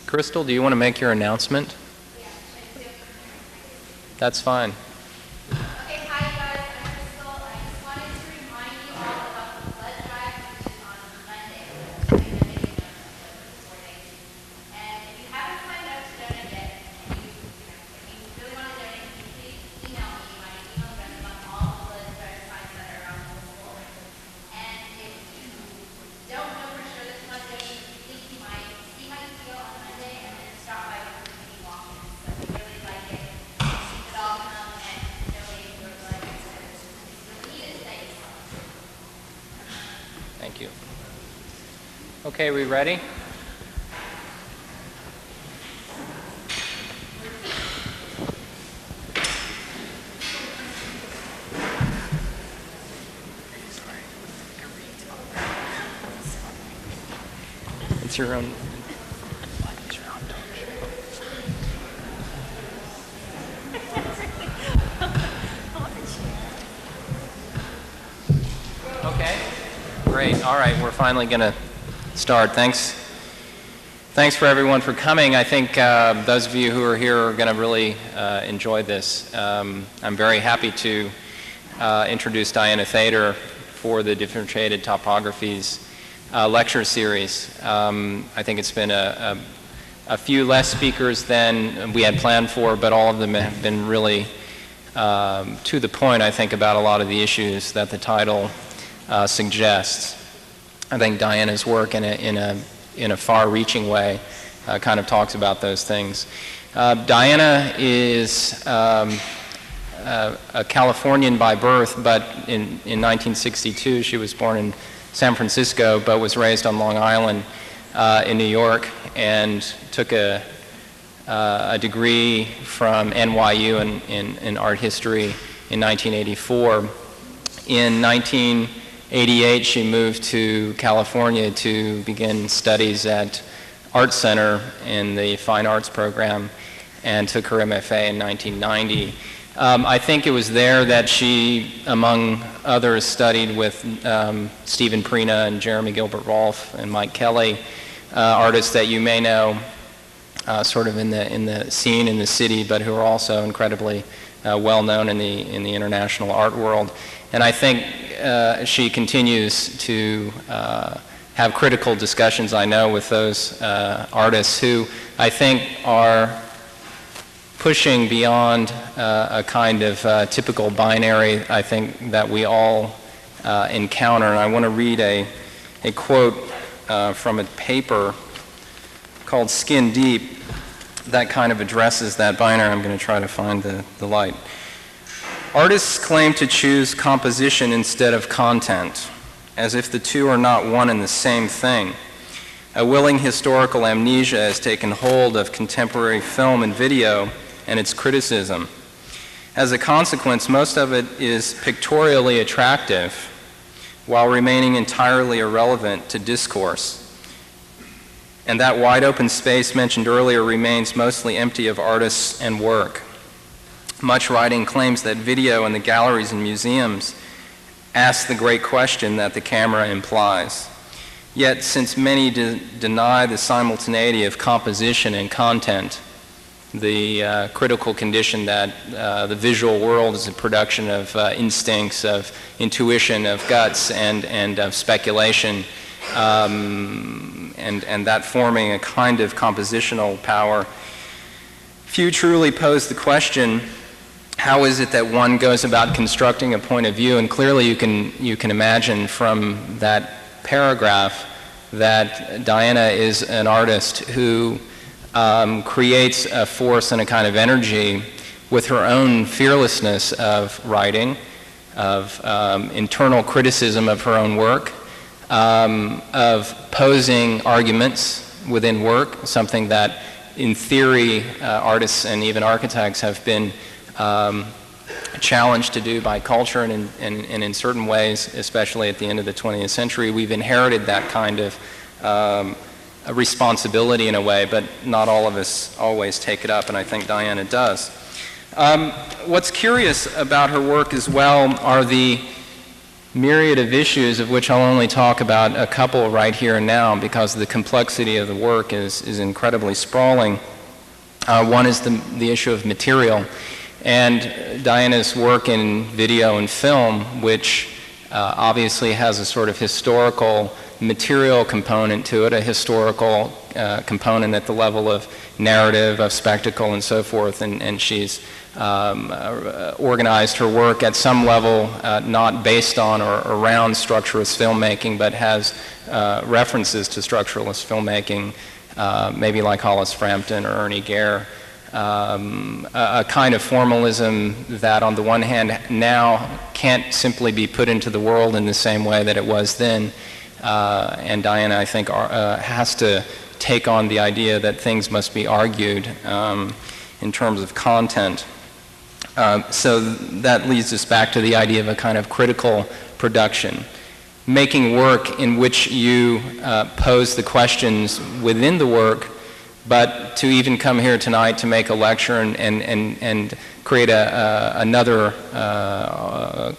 Crystal, do you want to make your announcement? That's fine. Okay, hi guys, I'm Crystal. I just wanted to remind you all about the blood drive, which is on Monday. We're doing a video for 4 days. And if you haven't signed up to donate yet, and you really want to donate, can you please email me? My email address is on all the blood drive sites that are around the school. And if you don't know for sure that you want to donate, you think you might see how you feel on Monday and then stop by with me walking. So we really like it. All come and donate your blood because it's needed. Thank you. Okay, we ready? It's your own. Okay, great. All right, we're finally going to start. Thanks for everyone for coming. I think those of you who are here are going to really enjoy this. I'm very happy to introduce Diana Thader for the Differentiated Topographies lecture series. I think it's been a few less speakers than we had planned for, but all of them have been really to the point, I think, about a lot of the issues that the title suggests. I think Diana's work in a far-reaching way kind of talks about those things. Diana is a Californian by birth, but in 1962 she was born in San Francisco, but was raised on Long Island in New York, and took a degree from NYU in art history in 1984. In 1988, she moved to California to begin studies at Art Center in the Fine Arts program, and took her MFA in 1990. I think it was there that she, among others, studied with Stephen Prina and Jeremy Gilbert Rolfe and Mike Kelly, artists that you may know sort of in the scene in the city, but who are also incredibly well known in the international art world. And I think she continues to have critical discussions, I know, with those artists who I think are pushing beyond a kind of typical binary, I think, that we all encounter. And I want to read a quote from a paper called Skin Deep that kind of addresses that binary. I'm going to try to find the light. Artists claim to choose composition instead of content, as if the two are not one and the same thing. A willing historical amnesia has taken hold of contemporary film and video and its criticism. As a consequence, most of it is pictorially attractive while remaining entirely irrelevant to discourse. And that wide open space mentioned earlier remains mostly empty of artists and work. Much writing claims that video in the galleries and museums asks the great question that the camera implies. Yet, since many deny the simultaneity of composition and content, the critical condition that the visual world is a production of instincts, of intuition, of guts, and of speculation, and that forming a kind of compositional power, few truly pose the question, how is it that one goes about constructing a point of view? And clearly you can imagine from that paragraph that Diana is an artist who creates a force and a kind of energy with her own fearlessness of writing, of internal criticism of her own work, of posing arguments within work, something that in theory artists and even architects have been challenged to do by culture, and in certain ways, especially at the end of the 20th century, we've inherited that kind of a responsibility in a way, but not all of us always take it up, and I think Diana does. What's curious about her work as well are the myriad of issues, of which I'll only talk about a couple right here and now because the complexity of the work is incredibly sprawling. One is the issue of material, and Diana's work in video and film, which obviously has a sort of historical material component to it, a historical component at the level of narrative, of spectacle, and so forth, and she's organized her work at some level not based on or around structuralist filmmaking, but has references to structuralist filmmaking, maybe like Hollis Frampton or Ernie Gare. A kind of formalism that on the one hand now can't simply be put into the world in the same way that it was then, and Diana, I think, has to take on the idea that things must be argued in terms of content. So that leads us back to the idea of a kind of critical production, making work in which you pose the questions within the work, but to even come here tonight to make a lecture and create another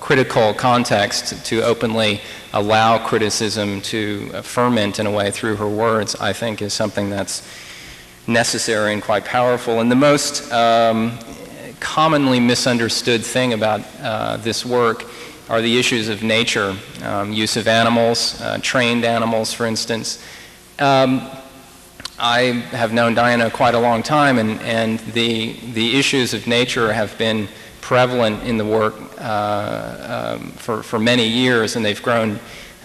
critical context to openly allow criticism to ferment in a way through her words, I think is something that's necessary and quite powerful. And the most commonly misunderstood thing about this work are the issues of nature, use of animals, trained animals, for instance. I have known Diana quite a long time, and the issues of nature have been prevalent in the work for many years, and they've grown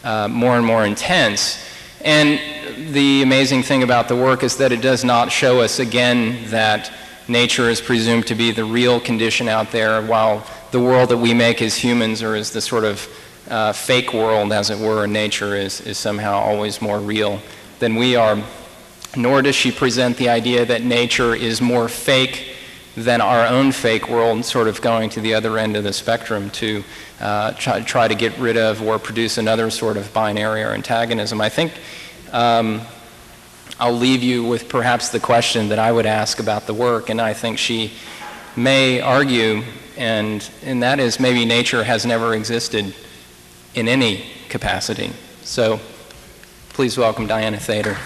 more and more intense. And the amazing thing about the work is that it does not show us again that nature is presumed to be the real condition out there, while the world that we make as humans, or as the sort of fake world, as it were, in nature is somehow always more real than we are. Nor does she present the idea that nature is more fake than our own fake world, sort of going to the other end of the spectrum to try to get rid of or produce another sort of binary or antagonism. I think I'll leave you with perhaps the question that I would ask about the work, and I think she may argue, and that is maybe nature has never existed in any capacity. So please welcome Diana Thader.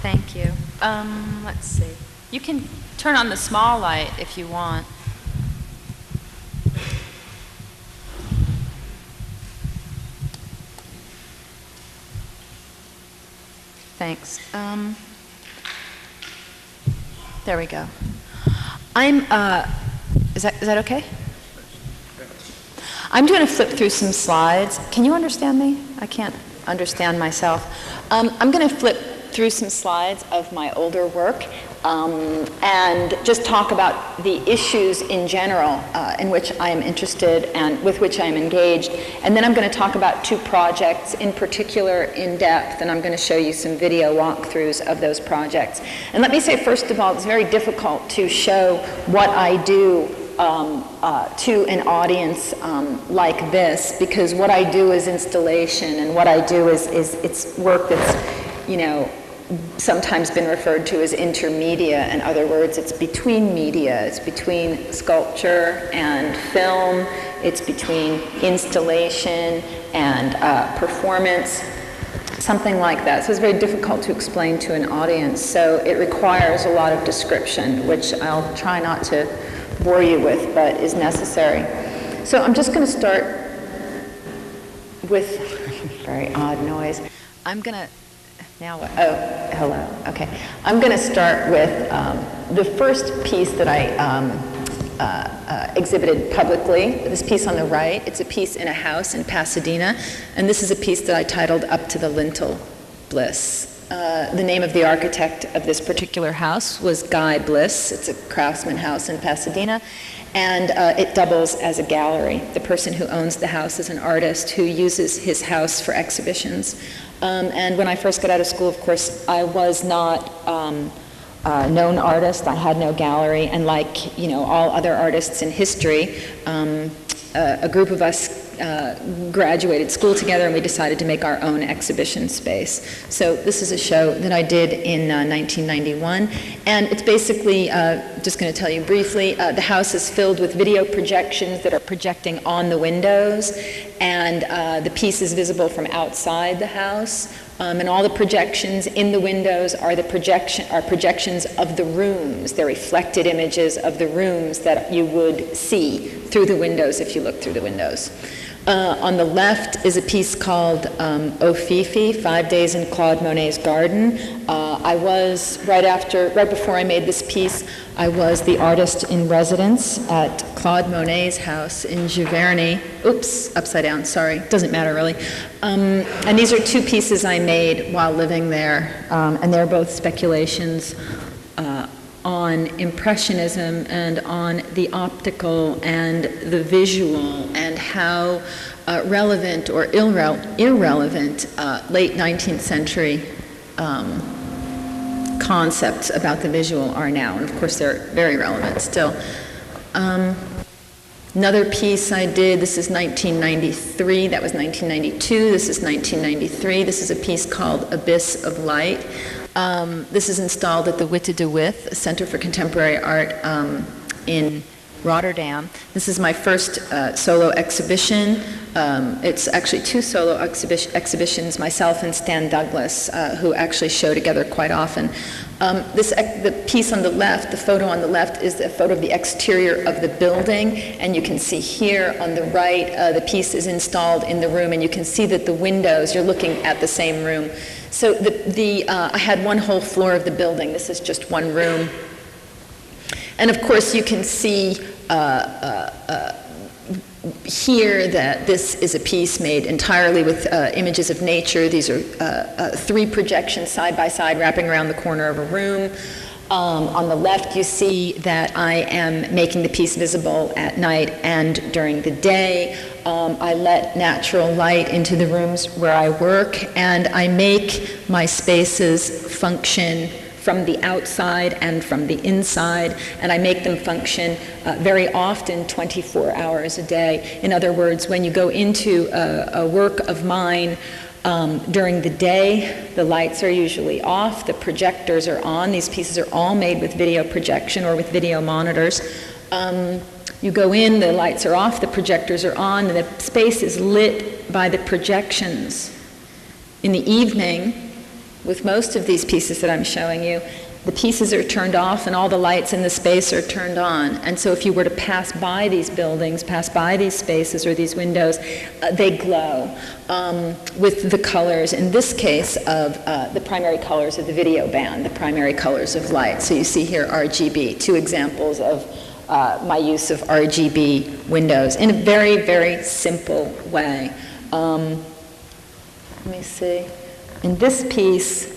Thank you. Let's see. You can turn on the small light if you want. Thanks. There we go. Is that okay? I'm going to flip through some slides. Can you understand me? I can't understand myself. I'm going to flip through some slides of my older work and just talk about the issues in general in which I am interested and with which I am engaged. And then I'm going to talk about two projects in particular in depth, and I'm going to show you some video walkthroughs of those projects. And let me say, first of all, it's very difficult to show what I do to an audience like this, because what I do is installation, and what I do is it's work that's, you know, sometimes been referred to as intermedia. In other words, it's between media. It's between sculpture and film. It's between installation and performance, something like that. So it's very difficult to explain to an audience. So it requires a lot of description, which I'll try not to bore you with, but is necessary. So I'm just going to start with very odd noise. I'm going to Now what? Oh, hello. Okay. I'm going to start with the first piece that I exhibited publicly. This piece on the right, it's a piece in a house in Pasadena, and this is a piece that I titled Up to the Lintel Bliss. The name of the architect of this particular house was Guy Bliss. It's a craftsman house in Pasadena, and it doubles as a gallery. The person who owns the house is an artist who uses his house for exhibitions. And when I first got out of school, of course, I was not known artist. I had no gallery, and like all other artists in history, a group of us graduated school together, and we decided to make our own exhibition space. So this is a show that I did in 1991, and it's basically, just going to tell you briefly, the house is filled with video projections that are projecting on the windows, and the piece is visible from outside the house. And all the projections in the windows are projections of the rooms. They're reflected images of the rooms that you would see through the windows if you look through the windows. On the left is a piece called O Fifi, 5 Days in Claude Monet's Garden. I was, right before I made this piece, I was the artist in residence at Claude Monet's house in Giverny. Oops, upside down, sorry, doesn't matter really. And these are two pieces I made while living there, and they're both speculations on Impressionism and on the optical and the visual and how relevant or irrelevant late 19th century concepts about the visual are now. And of course, they're very relevant still. Another piece I did, this is 1993, that was 1992, this is 1993. This is a piece called Abyss of Light. This is installed at the Witte de With Center for Contemporary Art in Rotterdam. This is my first solo exhibition. It's actually two solo exhibitions, myself and Stan Douglas, who actually show together quite often. The piece on the left, the photo on the left, is a photo of the exterior of the building, and you can see here on the right, the piece is installed in the room, and you can see that the windows, you're looking at the same room. So I had one whole floor of the building. This is just one room. And of course, you can see here that this is a piece made entirely with images of nature. These are three projections side by side wrapping around the corner of a room. On the left, you see that I am making the piece visible at night and during the day. I let natural light into the rooms where I work, and I make my spaces function from the outside and from the inside, and I make them function very often 24 hours a day. In other words, when you go into a work of mine during the day, the lights are usually off, the projectors are on. These pieces are all made with video projection or with video monitors. You go in, the lights are off, the projectors are on, and the space is lit by the projections. In the evening, with most of these pieces that I'm showing you, the pieces are turned off and all the lights in the space are turned on. And so if you were to pass by these buildings, pass by these spaces or these windows, they glow with the colors, in this case, of the primary colors of the video band, the primary colors of light. So you see here RGB, two examples of my use of RGB windows in a very, very simple way. Let me see. In this piece,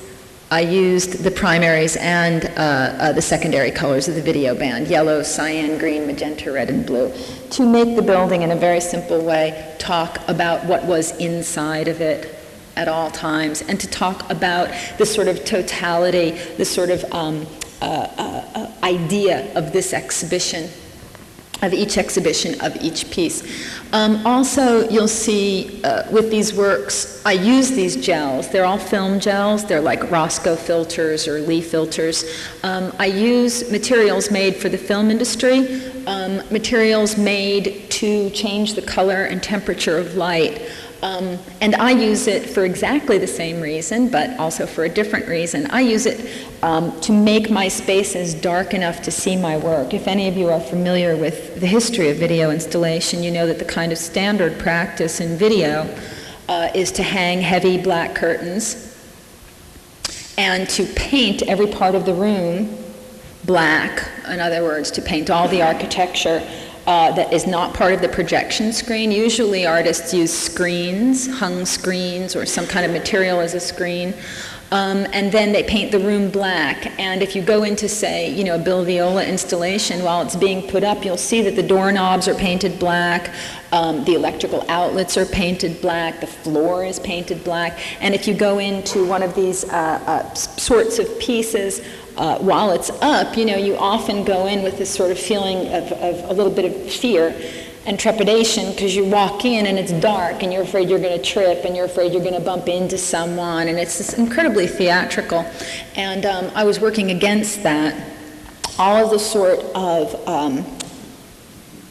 I used the primaries and the secondary colors of the video band, yellow, cyan, green, magenta, red, and blue, to make the building in a very simple way talk about what was inside of it at all times, and to talk about the sort of totality, the sort of idea of this exhibition, of each piece. Also, you'll see with these works, I use these gels. They're all film gels. They're like Roscoe filters or Lee filters. I use materials made for the film industry, materials made to change the color and temperature of light. And I use it for exactly the same reason, but also for a different reason. I use it to make my spaces dark enough to see my work. If any of you are familiar with the history of video installation, you know that the kind of standard practice in video is to hang heavy black curtains and to paint every part of the room black. In other words, to paint all the architecture that is not part of the projection screen. Usually artists use screens, hung screens, or some kind of material as a screen. And then they paint the room black. And if you go into, say, a Bill Viola installation, while it's being put up, you'll see that the doorknobs are painted black, the electrical outlets are painted black, the floor is painted black. And if you go into one of these sorts of pieces, while it's up, you often go in with this sort of feeling of a little bit of fear and trepidation, because you walk in and it's dark and you're afraid you're going to trip and you're afraid you're going to bump into someone, and it's just incredibly theatrical. And I was working against that. All of the sort of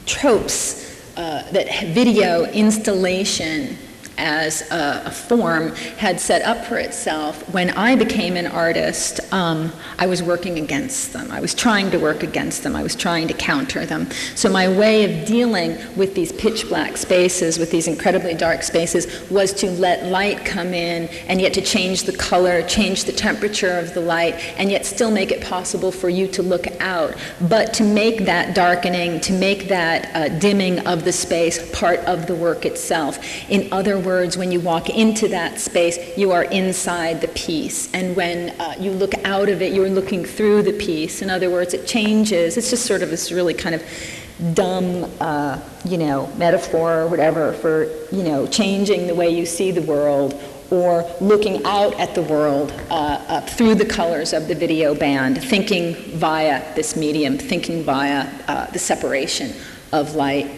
tropes that video installation as a form had set up for itself. When I became an artist, I was working against them. I was trying to work against them. I was trying to counter them. So my way of dealing with these pitch black spaces, with these incredibly dark spaces, was to let light come in, and yet to change the color, change the temperature of the light, and yet still make it possible for you to look out, but to make that darkening, to make that dimming of the space part of the work itself. In other words, when you walk into that space, you are inside the piece. And when you look out of it, you're looking through the piece. In other words, it changes. It's just sort of this really kind of dumb, metaphor or whatever for, changing the way you see the world, or looking out at the world through the colors of the video band, thinking via this medium, thinking via the separation of light.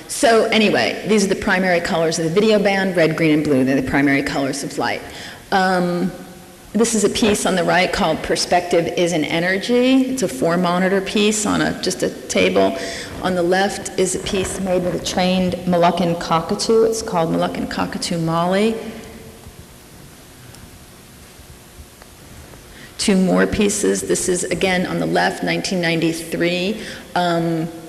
So anyway, these are the primary colors of the video band: red, green, and blue. They're the primary colors of light. This is a piece on the right called Perspective is an Energy. It's a 4-monitor piece on just a table. On the left is a piece made with a trained Moluccan cockatoo. It's called Moluccan Cockatoo Molly. 2 more pieces. This is, again, on the left, 1993.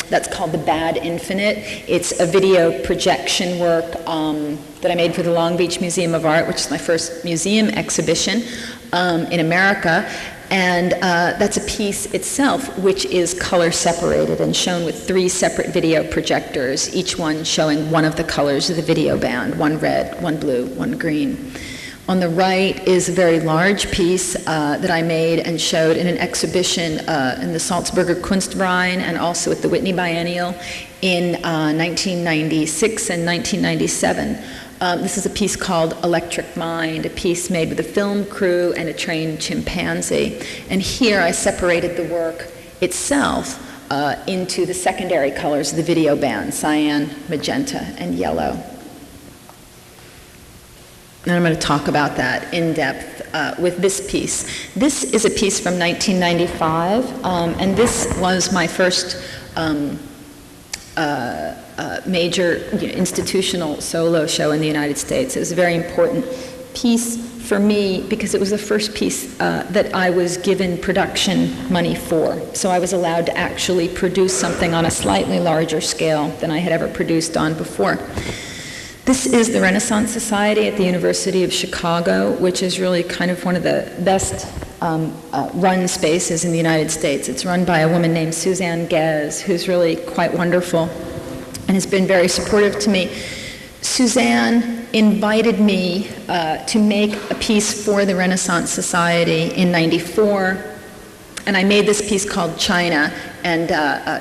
That's called The Bad Infinite. It's a video projection work that I made for the Long Beach Museum of Art, which is my first museum exhibition in America. And that's a piece itself which is color separated and shown with 3 separate video projectors, each one showing one of the colors of the video band: 1 red, 1 blue, 1 green. On the right is a very large piece that I made and showed in an exhibition in the Salzburger Kunstverein and also at the Whitney Biennial in 1996 and 1997. This is a piece called Electric Mind, a piece made with a film crew and a trained chimpanzee. And here I separated the work itself into the secondary colors of the video band: cyan, magenta, and yellow. And I'm going to talk about that in depth with this piece. This is a piece from 1995, and this was my first major institutional solo show in the United States. It was a very important piece for me because it was the first piece that I was given production money for. So I was allowed to actually produce something on a slightly larger scale than I had ever produced on before. This is the Renaissance Society at the University of Chicago, which is really kind of one of the best run spaces in the United States. It's run by a woman named Suzanne Ghez, who's really quite wonderful and has been very supportive to me. Suzanne invited me to make a piece for the Renaissance Society in '94, and I made this piece called China and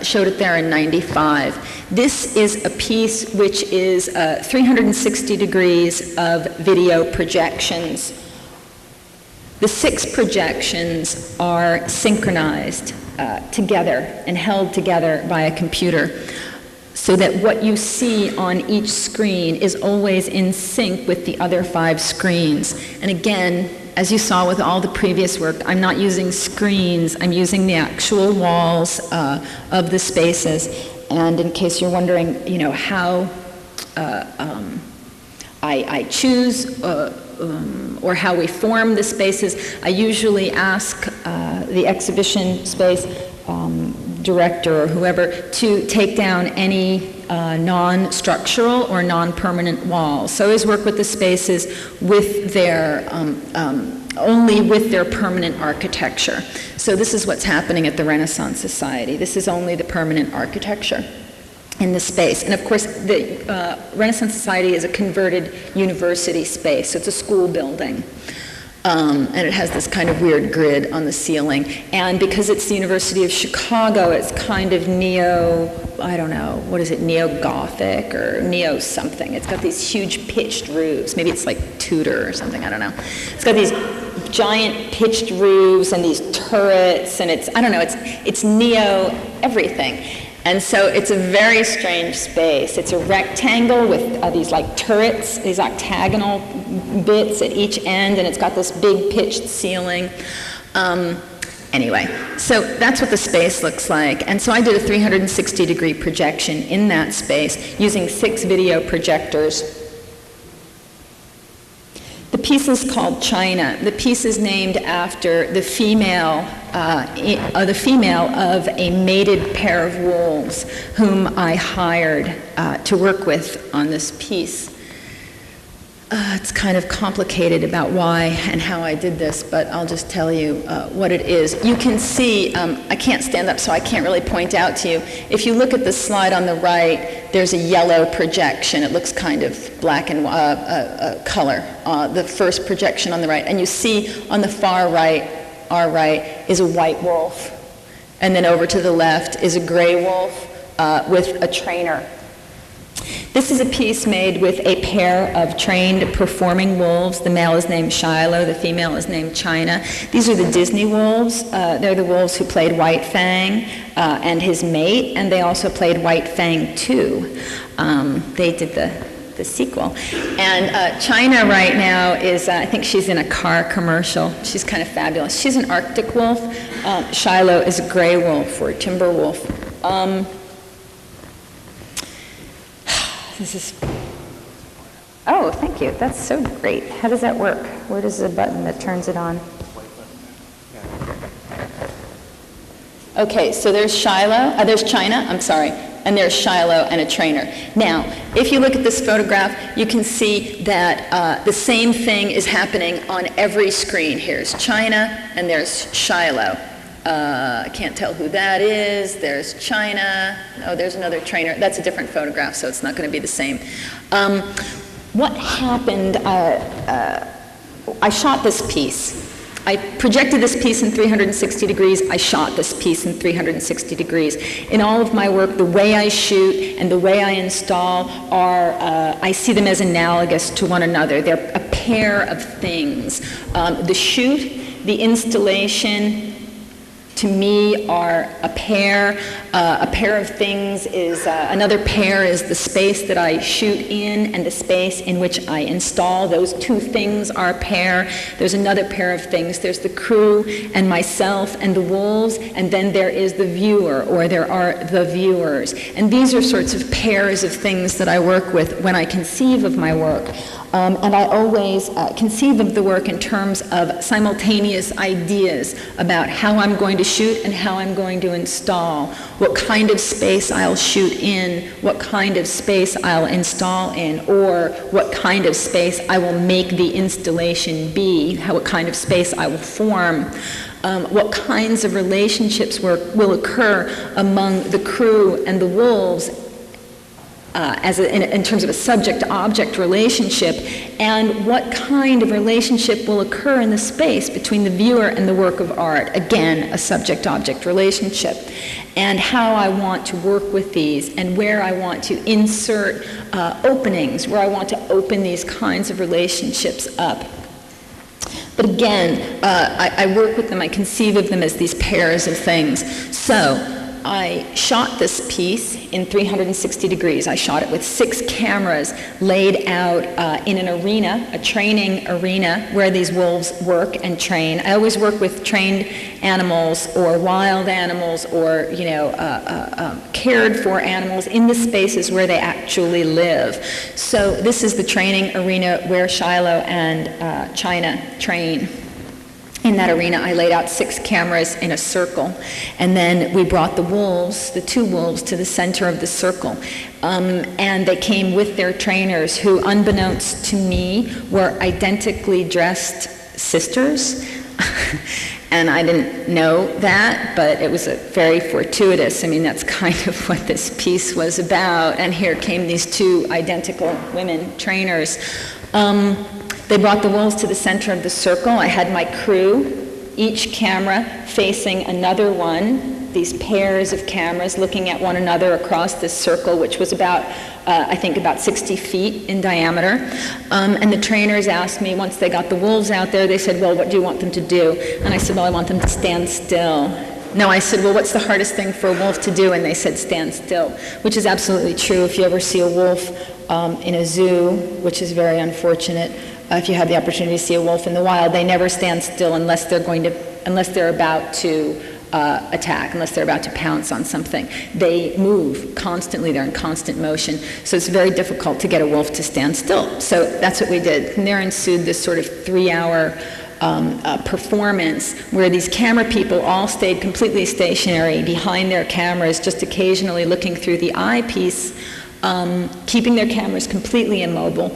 showed it there in '95. This is a piece which is 360 degrees of video projections. The 6 projections are synchronized together and held together by a computer, so that what you see on each screen is always in sync with the other 5 screens. And again, as you saw with all the previous work, I'm not using screens, I'm using the actual walls of the spaces. And in case you're wondering, how I choose or how we form the spaces, I usually ask the exhibition space director or whoever to take down any non-structural or non-permanent walls. So I always work with the spaces with their only with their permanent architecture. So this is what's happening at the Renaissance Society. This is only the permanent architecture in the space. And of course, the Renaissance Society is a converted university space, so it's a school building. And it has this kind of weird grid on the ceiling. And because it's the University of Chicago, it's kind of neo-Gothic or neo-something. It's got these huge pitched roofs. Maybe it's like Tudor or something, I don't know. It's got these giant pitched roofs and these turrets, and it's, I don't know, it's neo everything. And so it's a very strange space. It's a rectangle with these like turrets, these octagonal bits at each end, and it's got this big pitched ceiling. Anyway, so that's what the space looks like. And so I did a 360-degree projection in that space using 6 video projectors. The piece is called China. The piece is named after the female of a mated pair of wolves whom I hired to work with on this piece. It's kind of complicated about why and how I did this, but I'll just tell you what it is. You can see, I can't stand up, so I can't really point out to you. If you look at the slide on the right, there's a yellow projection. It looks kind of black and color, the first projection on the right. And you see on the far right, our right, is a white wolf. And then over to the left is a gray wolf with a trainer. This is a piece made with a pair of trained performing wolves. The male is named Shiloh, the female is named China. These are the Disney wolves. They're the wolves who played White Fang and his mate, and they also played White Fang 2. They did the sequel. And China right now is, I think she's in a car commercial. She's kind of fabulous. She's an Arctic wolf. Shiloh is a gray wolf or a timber wolf. This is, oh, thank you. That's so great. How does that work? Where does the button that turns it on? Okay, so there's Shiloh, there's China, I'm sorry, and there's Shiloh and a trainer. Now, if you look at this photograph, you can see that the same thing is happening on every screen. Here's China and there's Shiloh. I can't tell who that is. There's China. Oh, there's another trainer. That's a different photograph, so it's not going to be the same. What happened, I shot this piece. I projected this piece in 360 degrees. I shot this piece in 360 degrees. In all of my work, the way I shoot and the way I install are, I see them as analogous to one another. They're a pair of things. The shoot, the installation, to me are a pair. A pair of things is, another pair is the space that I shoot in and the space in which I install. Those two things are a pair. There's another pair of things. There's the crew and myself and the wolves, and then there is the viewer, or there are the viewers. And these are sorts of pairs of things that I work with when I conceive of my work. And I always conceive of the work in terms of simultaneous ideas about how I'm going to shoot and how I'm going to install, what kind of space I'll shoot in, what kind of space I'll install in, or what kind of space I will make the installation be, what kind of space I will form. What kinds of relationships will occur among the crew and the wolves in terms of a subject-object relationship, and what kind of relationship will occur in the space between the viewer and the work of art. Again, a subject-object relationship. And how I want to work with these, and where I want to insert openings, where I want to open these kinds of relationships up. But again, I work with them, I conceive of them as these pairs of things. So, I shot this piece in 360 degrees. I shot it with 6 cameras laid out in an arena, a training arena, where these wolves work and train. I always work with trained animals or wild animals or, cared for animals in the spaces where they actually live. So this is the training arena where Shiloh and China train. In that arena, I laid out 6 cameras in a circle, and then we brought the wolves, the 2 wolves, to the center of the circle. And they came with their trainers, who, unbeknownst to me, were identically dressed sisters. And I didn't know that, but it was very fortuitous. I mean, that's kind of what this piece was about. And here came these 2 identical women trainers. They brought the wolves to the center of the circle. I had my crew, each camera facing another one. these pairs of cameras looking at one another across this circle, which was about, I think, about 60 feet in diameter. And the trainers asked me, once they got the wolves out there, they said, well, what do you want them to do? And I said, well, I want them to stand still. No, I said, well, what's the hardest thing for a wolf to do? And they said, stand still, which is absolutely true. If you ever see a wolf in a zoo, which is very unfortunate, if you have the opportunity to see a wolf in the wild, they never stand still unless they're about to attack, unless they're about to pounce on something. They move constantly, they're in constant motion, so it's very difficult to get a wolf to stand still. So that's what we did. And there ensued this sort of 3-hour performance where these camera people all stayed completely stationary behind their cameras, just occasionally looking through the eyepiece, keeping their cameras completely immobile,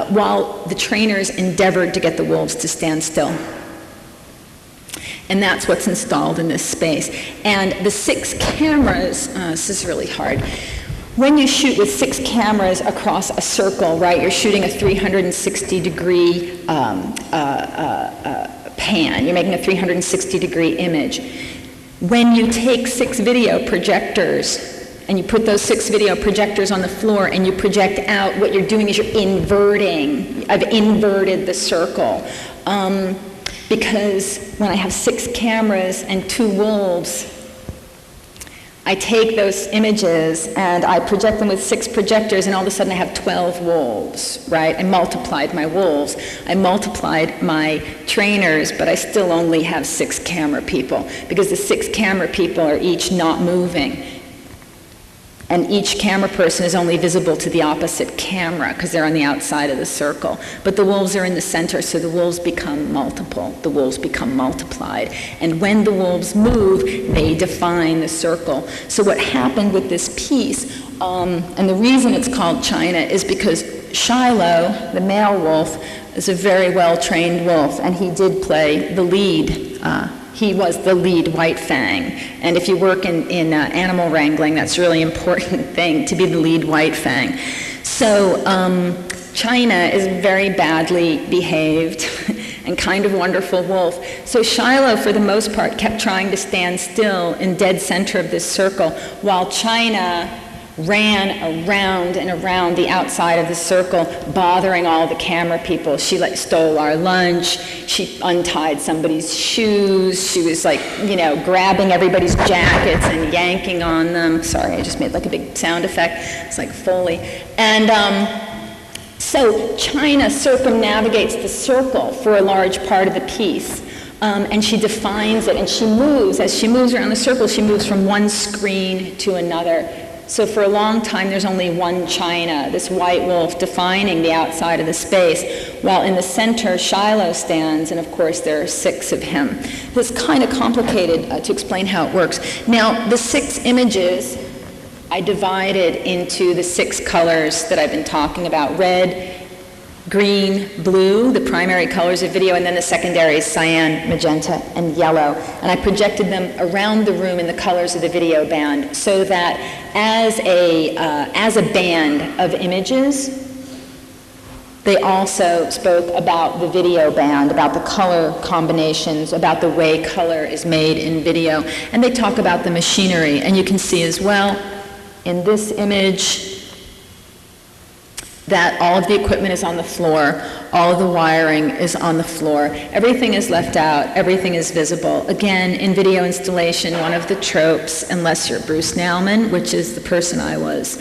while the trainers endeavored to get the wolves to stand still. And that's what's installed in this space. And the 6 cameras, this is really hard. When you shoot with 6 cameras across a circle, right, you're shooting a 360-degree pan. You're making a 360-degree image. When you take 6 video projectors and you put those 6 video projectors on the floor and you project out, what you're doing is you're inverting. I've inverted the circle. Because when I have 6 cameras and 2 wolves, I take those images and I project them with 6 projectors, and all of a sudden I have 12 wolves, right? I multiplied my wolves. I multiplied my trainers, but I still only have 6 camera people, because the 6 camera people are each not moving. And each camera person is only visible to the opposite camera because they're on the outside of the circle. But the wolves are in the center, so the wolves become multiple. The wolves become multiplied. And when the wolves move, they define the circle. So what happened with this piece, and the reason it's called China, is because Shiloh, the male wolf, is a very well-trained wolf, and he did play the lead. He was the lead white fang. And if you work in animal wrangling, that's a really important thing, to be the lead white fang. So China is a very badly behaved and kind of wonderful wolf. So Shiloh, for the most part, kept trying to stand still in dead center of this circle, while China ran around and around the outside of the circle, bothering all the camera people. She stole our lunch. She untied somebody's shoes. She was grabbing everybody's jackets and yanking on them. Sorry, I just made like a big sound effect. It's like Foley. And so China circumnavigates the circle for a large part of the piece. And she defines it, and she moves. As she moves around the circle, she moves from one screen to another. So for a long time, there's only one China, this white wolf defining the outside of the space, while in the center, Shiloh stands, and of course, there are 6 of him. It's kind of complicated to explain how it works. Now, the 6 images I divided into the 6 colors that I've been talking about: red, green, blue, the primary colors of video, and then the secondaries, cyan, magenta, and yellow. And I projected them around the room in the colors of the video band, so that as a band of images, they also spoke about the video band, about the color combinations, about the way color is made in video. And they talk about the machinery. And you can see as well in this image that all of the equipment is on the floor, all of the wiring is on the floor, everything is left out, everything is visible. Again, in video installation, one of the tropes, unless you're Bruce Nauman, which is the person I was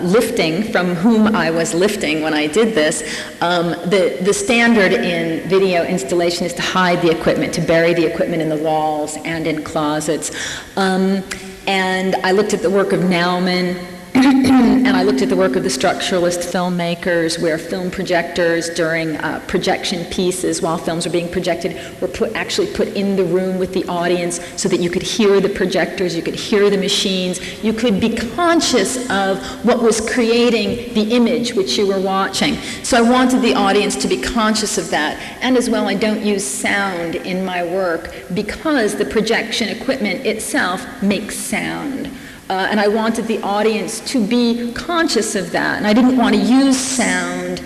lifting, from whom I was lifting when I did this, the standard in video installation is to hide the equipment, to bury the equipment in the walls and in closets. And I looked at the work of Nauman, and I looked at the work of the structuralist filmmakers, where film projectors during projection pieces, while films were being projected, were actually put in the room with the audience so that you could hear the projectors, you could hear the machines, you could be conscious of what was creating the image which you were watching. So I wanted the audience to be conscious of that. And as well, I don't use sound in my work because the projection equipment itself makes sound. And I wanted the audience to be conscious of that. And I didn't want to use sound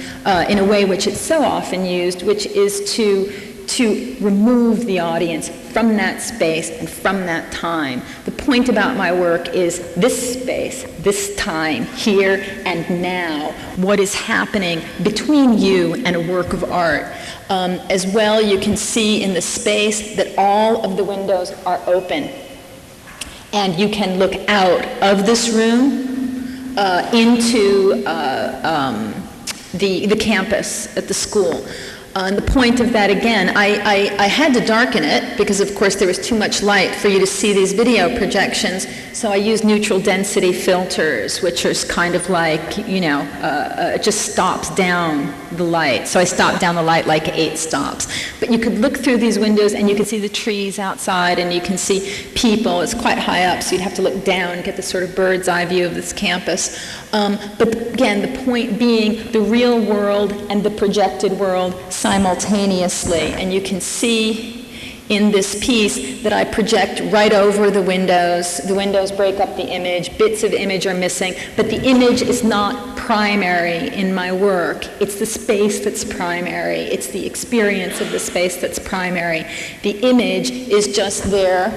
in a way which it's so often used, which is to to remove the audience from that space and from that time. The point about my work is this space, this time, here and now, what is happening between you and a work of art. As well, you can see in the space that all of the windows are open. And you can look out of this room into the campus at the school. And the point of that, again, I had to darken it because, of course, there was too much light for you to see these video projections. So I used neutral density filters, which is kind of like, it just stops down the light. So I stopped down the light like 8 stops. But you could look through these windows and you can see the trees outside and you can see people. It's quite high up, so you'd have to look down and get this sort of bird's eye view of this campus. But again, the point being the real world and the projected world simultaneously. And you can see in this piece that I project right over the windows. The windows break up the image, bits of image are missing, but the image is not primary in my work. It's the space that's primary. It's the experience of the space that's primary. The image is just there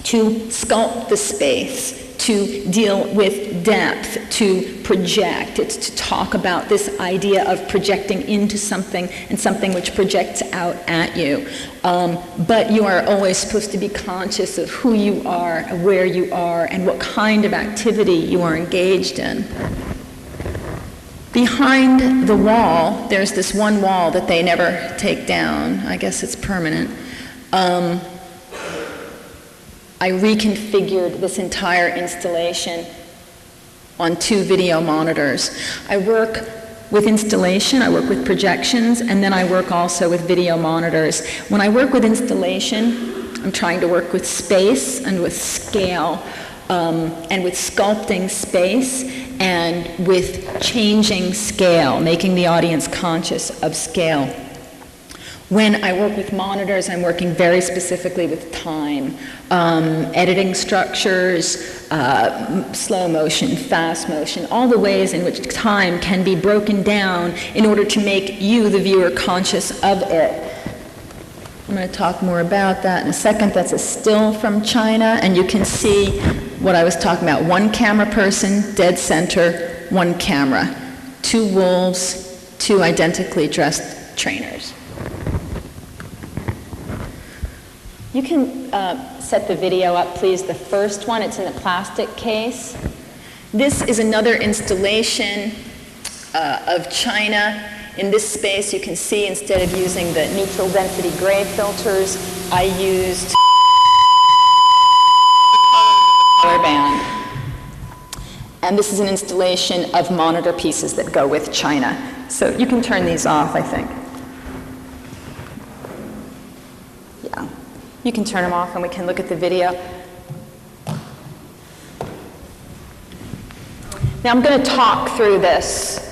to sculpt the space, to deal with depth, to project. It's to talk about this idea of projecting into something and something which projects out at you. But you are always supposed to be conscious of who you are, where you are, and what kind of activity you are engaged in. Behind the wall, there's this one wall that they never take down. I guess it's permanent. I reconfigured this entire installation on 2 video monitors. I work with installation, I work with projections, and then I work also with video monitors. When I work with installation, I'm trying to work with space and with scale, and with sculpting space and with changing scale, making the audience conscious of scale. When I work with monitors, I'm working very specifically with time, editing structures, slow motion, fast motion, all the ways in which time can be broken down in order to make you, the viewer, conscious of it. I'm going to talk more about that in a second. That's a still from China, and you can see what I was talking about. 1 camera person, dead center, 1 camera. 2 wolves, 2 identically dressed trainers. You can set the video up, please. The first one, it's in a plastic case. This is another installation of China. In this space, you can see instead of using the neutral density gray filters, I used color band. And this is an installation of monitor pieces that go with China. So you can turn these off, I think. Yeah. You can turn them off and we can look at the video. Now I'm going to talk through this.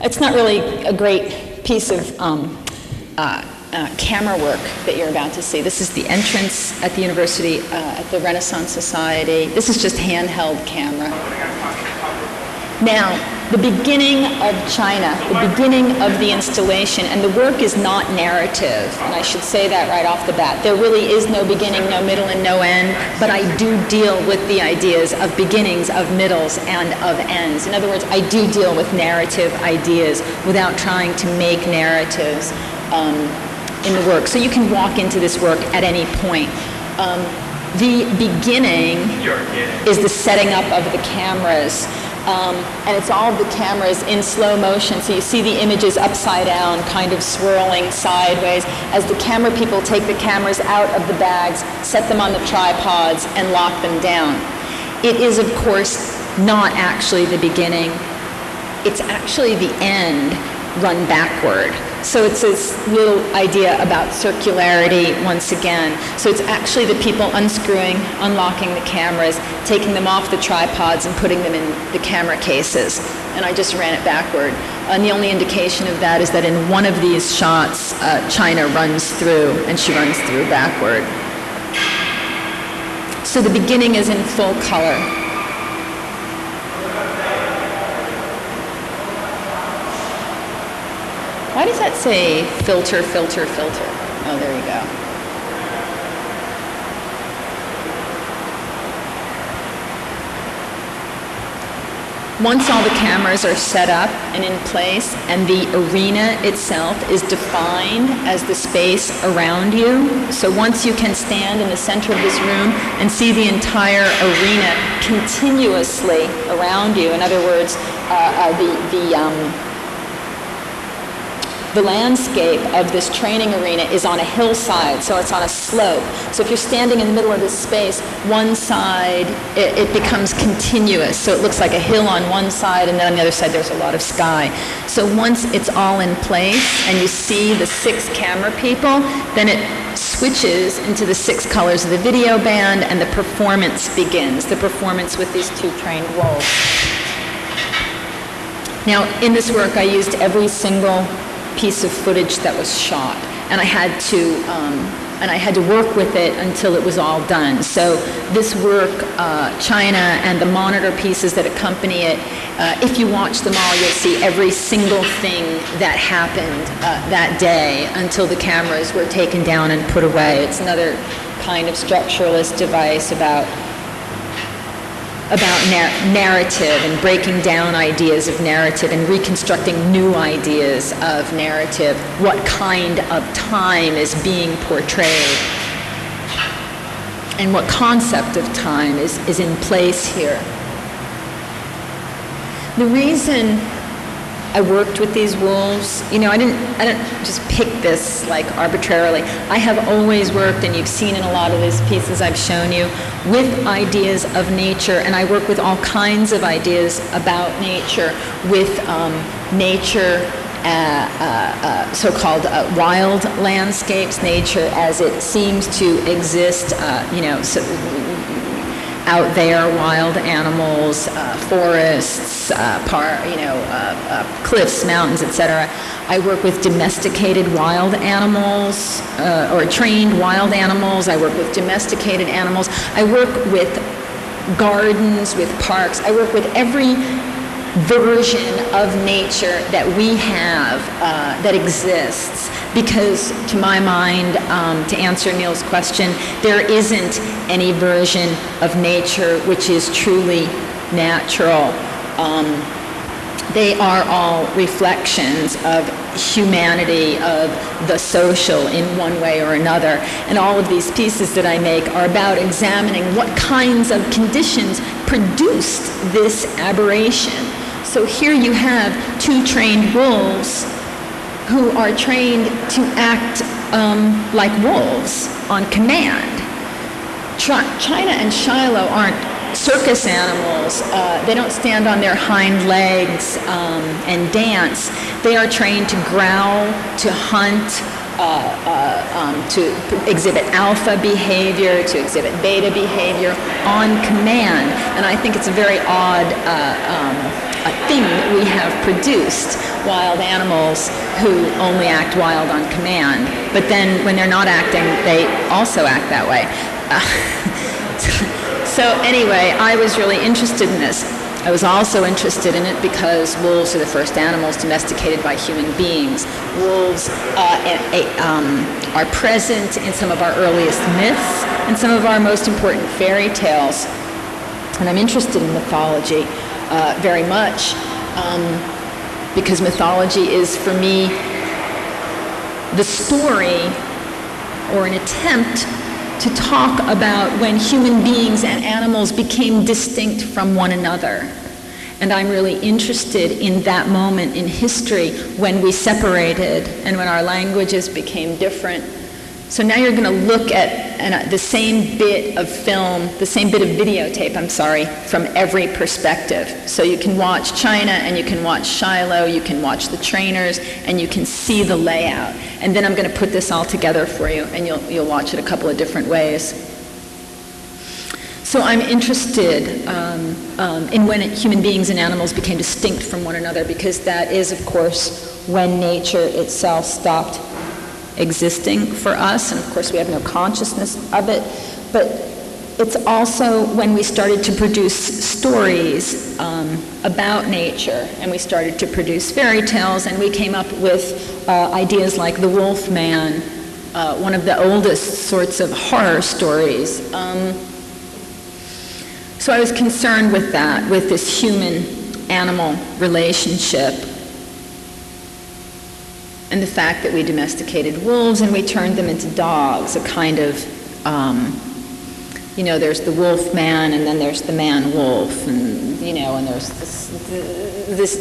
It's not really a great piece of camera work that you're about to see. This is the entrance at the university, at the Renaissance Society. This is just handheld camera. Now, the beginning of China, the beginning of the installation, and the work is not narrative, and I should say that right off the bat. There really is no beginning, no middle, and no end, but I do deal with the ideas of beginnings, of middles, and of ends. In other words, I do deal with narrative ideas without trying to make narratives in the work. So you can walk into this work at any point. The beginning is the setting up of the cameras. And it's all of the cameras in slow motion, so you see the images upside down, kind of swirling sideways, as the camera people take the cameras out of the bags, set them on the tripods, and lock them down. It is, of course, not actually the beginning. It's actually the end run backward. So it's this little idea about circularity once again. So it's actually the people unscrewing, unlocking the cameras, taking them off the tripods and putting them in the camera cases. And I just ran it backward. And the only indication of that is that in one of these shots, China runs through, and she runs through backward. So the beginning is in full color. Why does that say filter, filter, filter? Oh, there you go. Once all the cameras are set up and in place and the arena itself is defined as the space around you, so once you can stand in the center of this room and see the entire arena continuously around you, in other words, the landscape of this training arena is on a hillside, so it's on a slope. So if you're standing in the middle of this space, one side, it becomes continuous. So it looks like a hill on one side, and then on the other side there's a lot of sky. So once it's all in place, and you see the 6 camera people, then it switches into the 6 colors of the video band, and the performance begins. The performance with these 2 trained wolves. Now, in this work, I used every single piece of footage that was shot, and I had to work with it until it was all done. So this work, China and the monitor pieces that accompany it, if you watch them all, you'll see every single thing that happened that day until the cameras were taken down and put away. It's another kind of structuralist device about narrative and breaking down ideas of narrative and reconstructing new ideas of narrative. What kind of time is being portrayed? And what concept of time is in place here? The reason I worked with these wolves, I didn't just pick this like arbitrarily. I have always worked, and you've seen in a lot of these pieces I've shown you, with ideas of nature, and I work with all kinds of ideas about nature, with nature, so-called wild landscapes, nature as it seems to exist, out there, wild animals, forests, cliffs, mountains, etc. I work with domesticated wild animals, or trained wild animals. I work with domesticated animals. I work with gardens, with parks. I work with every version of nature that we have that exists, because to my mind, to answer Neil's question, there isn't any version of nature which is truly natural. They are all reflections of humanity, of the social in one way or another. And all of these pieces that I make are about examining what kinds of conditions produced this aberration. So here you have 2 trained wolves who are trained to act like wolves on command. China and Shiloh aren't circus animals. They don't stand on their hind legs and dance. They are trained to growl, to hunt, to exhibit alpha behavior, to exhibit beta behavior on command. And I think it's a very odd thing that we have produced, wild animals who only act wild on command. But then when they're not acting, they also act that way. So anyway, I was really interested in this. I was also interested in it because wolves are the first animals domesticated by human beings. Wolves are present in some of our earliest myths and some of our most important fairy tales. And I'm interested in mythology very much because mythology is, for me, the story or an attempt to talk about when human beings and animals became distinct from one another. And I'm really interested in that moment in history when we separated and when our languages became different. So now you're going to look at the same bit of film, the same bit of videotape, from every perspective. So you can watch China and you can watch Shiloh, you can watch the trainers, and you can see the layout. And then I'm going to put this all together for you, and you'll watch it a couple of different ways. So I'm interested in when human beings and animals became distinct from one another, because that is, of course, when nature itself stopped existing for us, and of course we have no consciousness of it. But it's also when we started to produce stories about nature, and we started to produce fairy tales, and we came up with ideas like the Wolfman, one of the oldest sorts of horror stories. So I was concerned with that, with this human-animal relationship, and the fact that we domesticated wolves and we turned them into dogs, a kind of, there's the wolf man and then there's the man wolf, and and there's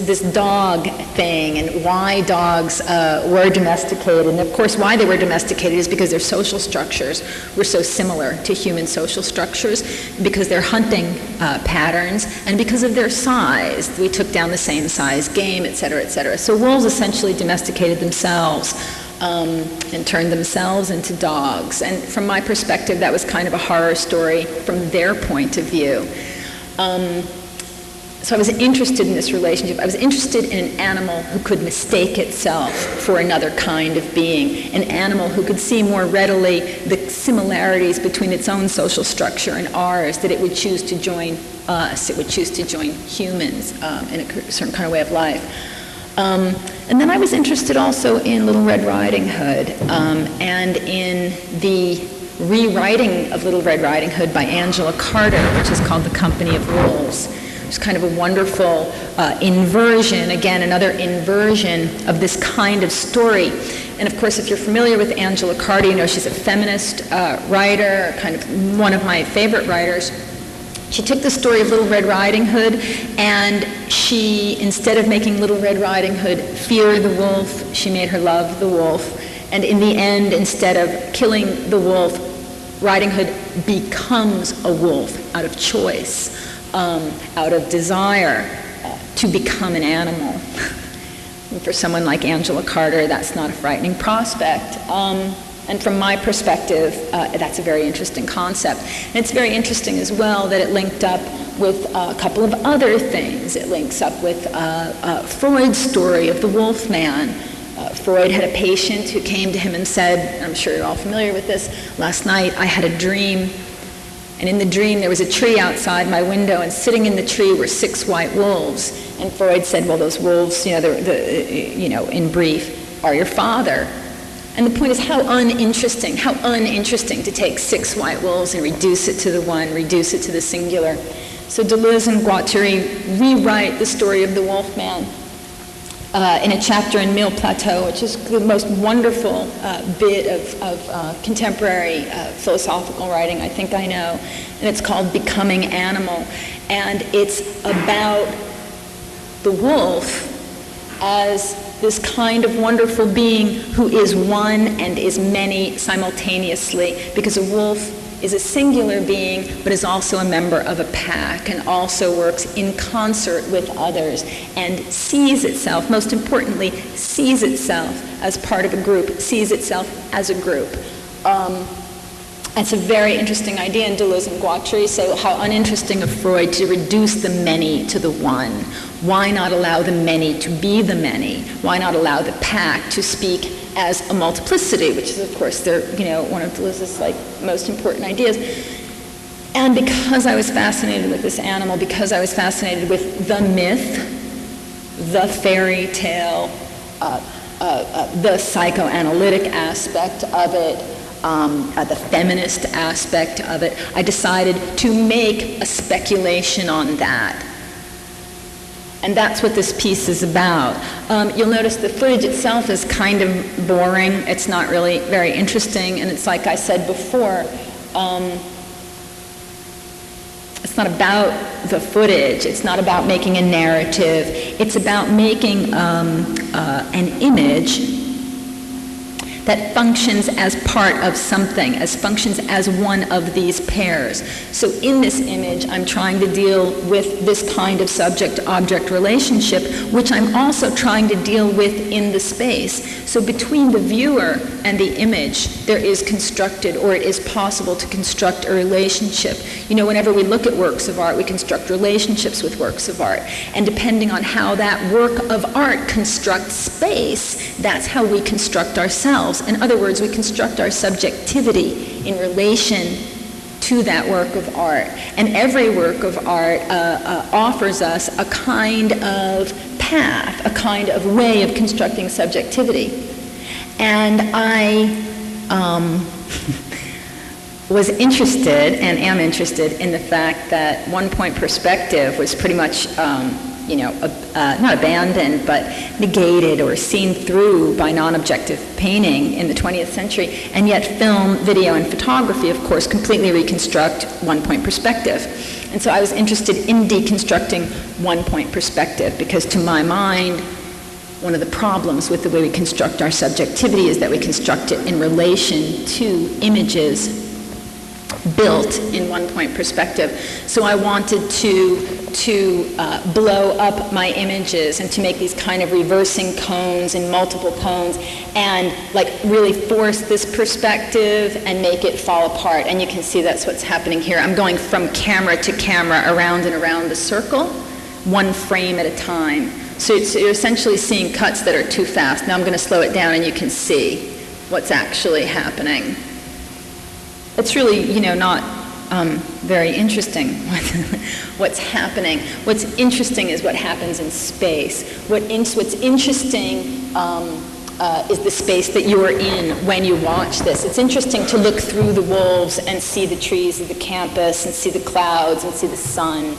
this dog thing, and why dogs were domesticated. And of course, why they were domesticated is because their social structures were so similar to human social structures, because their hunting patterns, and because of their size. We took down the same size game, et cetera, et cetera. So wolves essentially domesticated themselves and turned themselves into dogs. And from my perspective, that was kind of a horror story from their point of view. So I was interested in this relationship. I was interested in an animal who could mistake itself for another kind of being, an animal who could see more readily the similarities between its own social structure and ours, that it would choose to join us, it would choose to join humans in a certain kind of way of life. And then I was interested also in Little Red Riding Hood and in the rewriting of Little Red Riding Hood by Angela Carter, which is called The Company of Wolves. It's kind of a wonderful inversion, again, another inversion of this kind of story. And of course, if you're familiar with Angela Carter, you know she's a feminist writer, kind of one of my favorite writers. She took the story of Little Red Riding Hood, and she, instead of making Little Red Riding Hood fear the wolf, she made her love the wolf. And in the end, instead of killing the wolf, Riding Hood becomes a wolf out of choice, out of desire to become an animal. And for someone like Angela Carter, that's not a frightening prospect. And from my perspective, that's a very interesting concept. And it's very interesting as well that it linked up with a couple of other things. It links up with Freud's story of the Wolfman. Freud had a patient who came to him and said, I'm sure you're all familiar with this, last night I had a dream, and in the dream there was a tree outside my window, and sitting in the tree were 6 white wolves. And Freud said, well, those wolves, in brief, are your father. And the point is how uninteresting to take 6 white wolves and reduce it to the one, reduce it to the singular. So Deleuze and Guattari rewrite the story of the Wolfman in a chapter in Mille Plateaux, which is the most wonderful bit of contemporary philosophical writing I think I know. And it's called Becoming Animal. And it's about the wolf as this kind of wonderful being who is one and is many simultaneously, because a wolf is a singular being, but is also a member of a pack and also works in concert with others and sees itself, most importantly, sees itself as part of a group, sees itself as a group. It's a very interesting idea, and Deleuze and Guattari say how uninteresting of Freud to reduce the many to the one. Why not allow the many to be the many? Why not allow the pack to speak as a multiplicity, which is, of course, one of Deleuze's most important ideas. And because I was fascinated with this animal, because I was fascinated with the myth, the fairy tale, the psychoanalytic aspect of it, the feminist aspect of it, I decided to make a speculation on that. And that's what this piece is about. You'll notice the footage itself is kind of boring. It's not really very interesting. And it's like I said before, it's not about the footage. It's not about making a narrative. It's about making an image that functions as part of something, as functions as one of these pairs. So in this image, I'm trying to deal with this kind of subject-object relationship, which I'm also trying to deal with in the space. So between the viewer and the image, there is constructed, or it is possible to construct a relationship. Whenever we look at works of art, we construct relationships with works of art. And depending on how that work of art constructs space, that's how we construct ourselves. In other words, we construct our subjectivity in relation to that work of art. And every work of art offers us a kind of path, a kind of way of constructing subjectivity. And I was interested and am interested in the fact that one-point perspective was pretty much, not abandoned, but negated or seen through by non-objective painting in the 20th century, and yet film, video, and photography, of course, completely reconstruct one-point perspective. And so I was interested in deconstructing one-point perspective, because to my mind, one of the problems with the way we construct our subjectivity is that we construct it in relation to images built in one-point perspective. So I wanted to blow up my images and to make these kind of reversing cones and multiple cones and like really force this perspective and make it fall apart. And you can see that's what's happening here. I'm going from camera to camera, around and around the circle, one frame at a time. So you're essentially seeing cuts that are too fast. Now I'm going to slow it down and you can see what's actually happening. It's really, not very interesting what's happening. What's interesting is what happens in space. What's interesting is the space that you're in when you watch this. It's interesting to look through the wolves and see the trees of the campus and see the clouds and see the sun.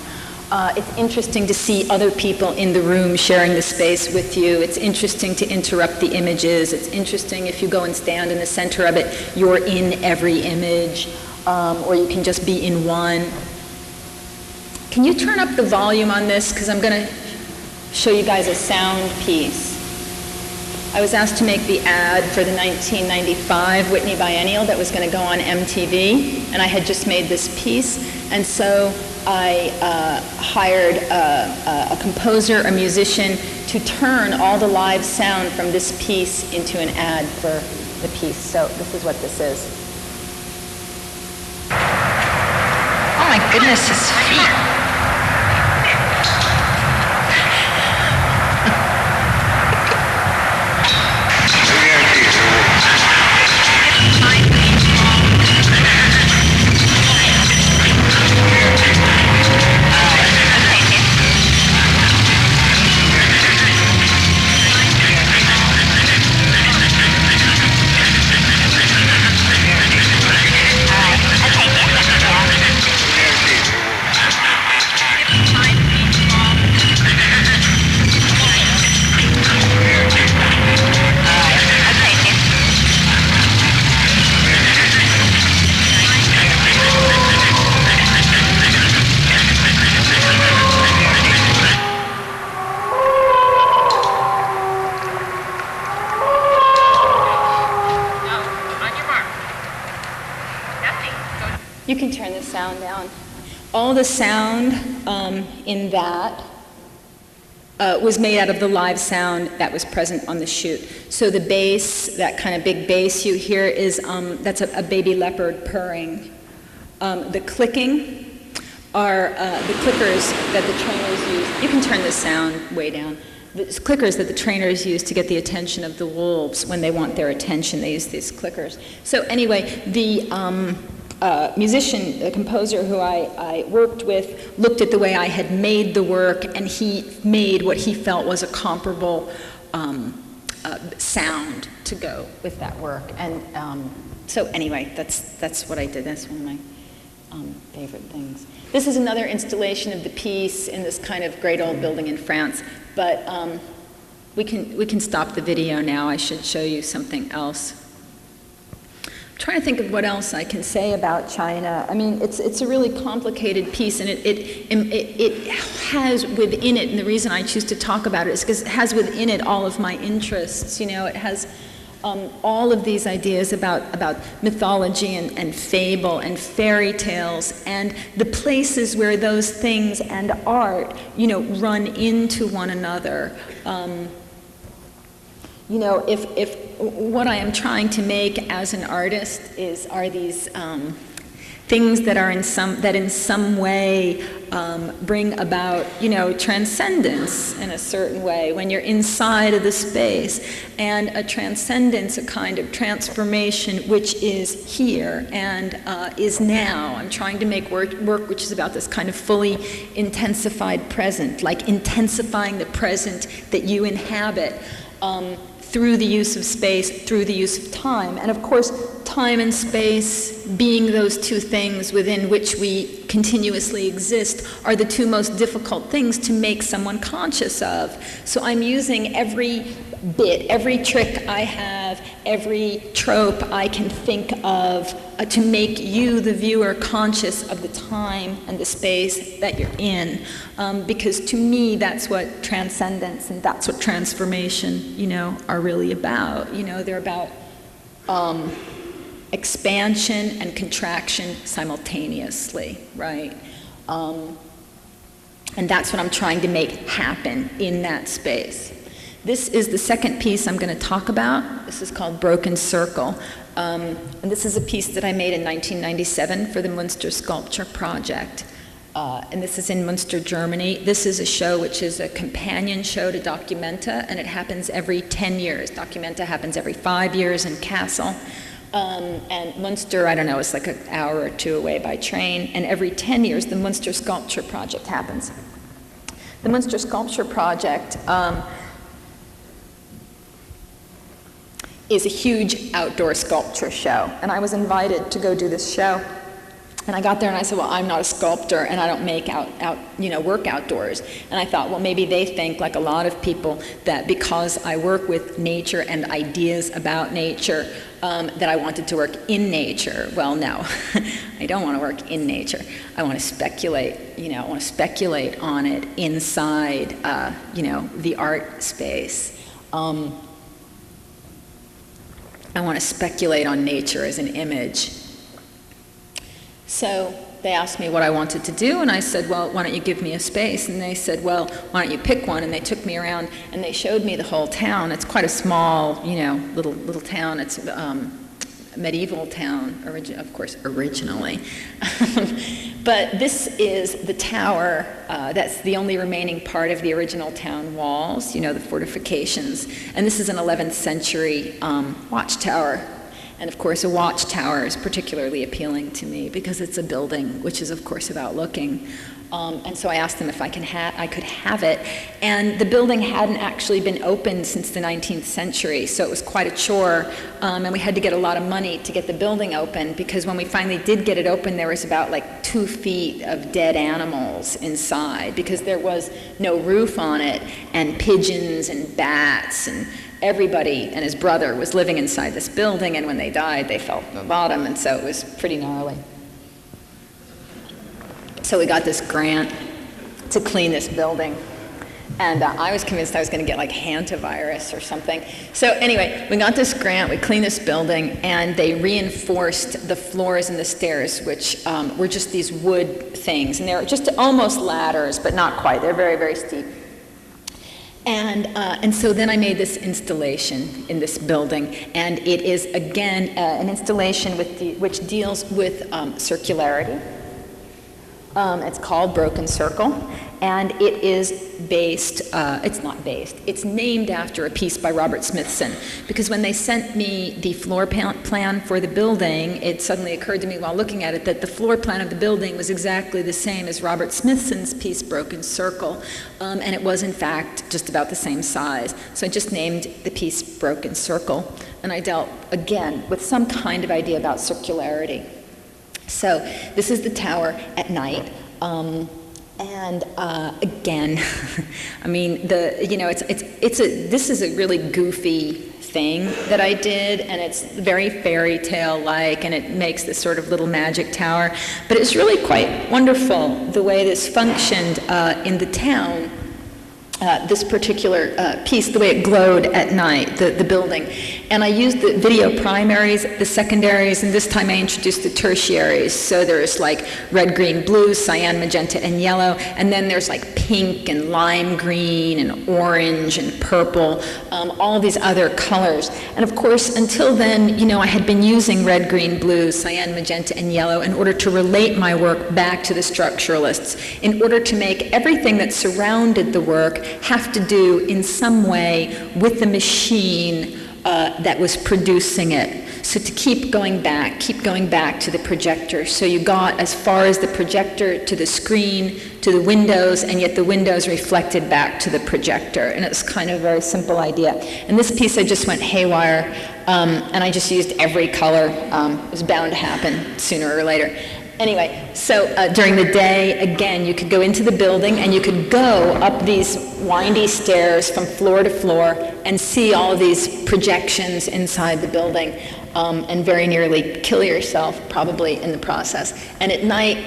It's interesting to see other people in the room sharing the space with you. It's interesting to interrupt the images. It's interesting if you go and stand in the center of it, you're in every image, or you can just be in one. Can you turn up the volume on this? Because I'm going to show you guys a sound piece. I was asked to make the ad for the 1995 Whitney Biennial that was going to go on MTV, and I had just made this piece, and so I hired a composer, a musician, to turn all the live sound from this piece into an ad for the piece. So this is what this is. Oh my goodness, his feet. You can turn the sound down. All the sound in that was made out of the live sound that was present on the shoot. So the bass, that kind of big bass you hear is, that's a baby leopard purring. The clicking are the clickers that the trainers use. You can turn the sound way down. The clickers that the trainers use to get the attention of the wolves when they want their attention. They use these clickers. So anyway, the musician, a composer who I worked with, looked at the way I had made the work, and he made what he felt was a comparable sound to go with that work. And so anyway, that's what I did. That's one of my favorite things. This is another installation of the piece in this kind of great old building in France. But we can stop the video now. I should show you something else. I'm trying to think of what else I can say about China. I mean, it's a really complicated piece, and it has within it, and the reason I choose to talk about it is because it has within it all of my interests. You know, it has all of these ideas about mythology and fable and fairy tales and the places where those things and art, you know, run into one another. You know, if what I am trying to make as an artist are these things that are in some way bring about, transcendence in a certain way when you're inside of the space, and a transcendence, a kind of transformation which is here and is now. I'm trying to make work which is about this kind of fully intensified present, like intensifying the present that you inhabit through the use of space, through the use of time. And of course, time and space, being those two things within which we continuously exist, are the two most difficult things to make someone conscious of. So I'm using every bit, every trick I have, every trope I can think of to make you, the viewer, conscious of the time and the space that you're in. Because to me, that's what transcendence and that's what transformation, are really about. They're about expansion and contraction simultaneously, right? And that's what I'm trying to make happen in that space. This is the second piece I'm going to talk about. This is called Broken Circle. And this is a piece that I made in 1997 for the Münster Sculpture Project. And this is in Münster, Germany. This is a show which is a companion show to Documenta, and it happens every 10 years. Documenta happens every 5 years in Kassel. And Münster, I don't know, it's like an hour or two away by train. And every 10 years, the Münster Sculpture Project happens. The Münster Sculpture Project is a huge outdoor sculpture show. And I was invited to go do this show. And I got there and I said, well, I'm not a sculptor and I don't make work outdoors. And I thought, well, maybe they think, like a lot of people, that because I work with nature and ideas about nature, that I wanted to work in nature. Well, no, I don't want to work in nature. I want to speculate, I want to speculate on it inside, the art space. I want to speculate on nature as an image. So they asked me what I wanted to do, and I said, well, why don't you give me a space? And they said, well, why don't you pick one? And they took me around, and they showed me the whole town. It's quite a small, little town. It's a medieval town, of course, originally. But this is the tower. That's the only remaining part of the original town walls, the fortifications. And this is an 11th century watchtower. And of course, a watchtower is particularly appealing to me because it's a building, which is of course about looking. And so I asked them if I could have it. And the building hadn't actually been opened since the 19th century, so it was quite a chore. And we had to get a lot of money to get the building open, because when we finally did get it open, there was about like 2 feet of dead animals inside, because there was no roof on it, and pigeons and bats and everybody and his brother was living inside this building, and when they died, they fell to the bottom, and so it was pretty gnarly. So we got this grant to clean this building, and I was convinced I was going to get like hantavirus or something. So anyway, we got this grant, we cleaned this building, and they reinforced the floors and the stairs, which were just these wood things, and they're just almost ladders, but not quite. They're very, very steep. And so then I made this installation in this building, and it is again an installation which deals with circularity. It's called Broken Circle, and it is it's named after a piece by Robert Smithson, because when they sent me the floor plan for the building, it suddenly occurred to me while looking at it that the floor plan of the building was exactly the same as Robert Smithson's piece, Broken Circle, and it was in fact just about the same size. So I just named the piece Broken Circle, and I dealt again with some kind of idea about circularity. So this is the tower at night, and again, I mean, this is a really goofy thing that I did, and it's very fairy tale-like, and it makes this sort of little magic tower. But it's really quite wonderful the way this functioned in the town. this particular piece, the way it glowed at night, the building. And I used the video primaries, the secondaries, and this time I introduced the tertiaries. So there's like red, green, blue, cyan, magenta, and yellow, and then there's like pink and lime green and orange and purple, all these other colors. And of course, until then, you know, I had been using red, green, blue, cyan, magenta, and yellow in order to relate my work back to the structuralists, in order to make everything that surrounded the work have to do in some way with the machine that was producing it. So to keep going back to the projector. So you got as far as the projector to the screen, to the windows, and yet the windows reflected back to the projector. And it's kind of a very simple idea. And this piece I just went haywire, and I just used every color. It was bound to happen sooner or later. Anyway, so during the day, again, you could go into the building and you could go up these windy stairs from floor to floor and see all of these projections inside the building, and very nearly kill yourself probably in the process. And at night,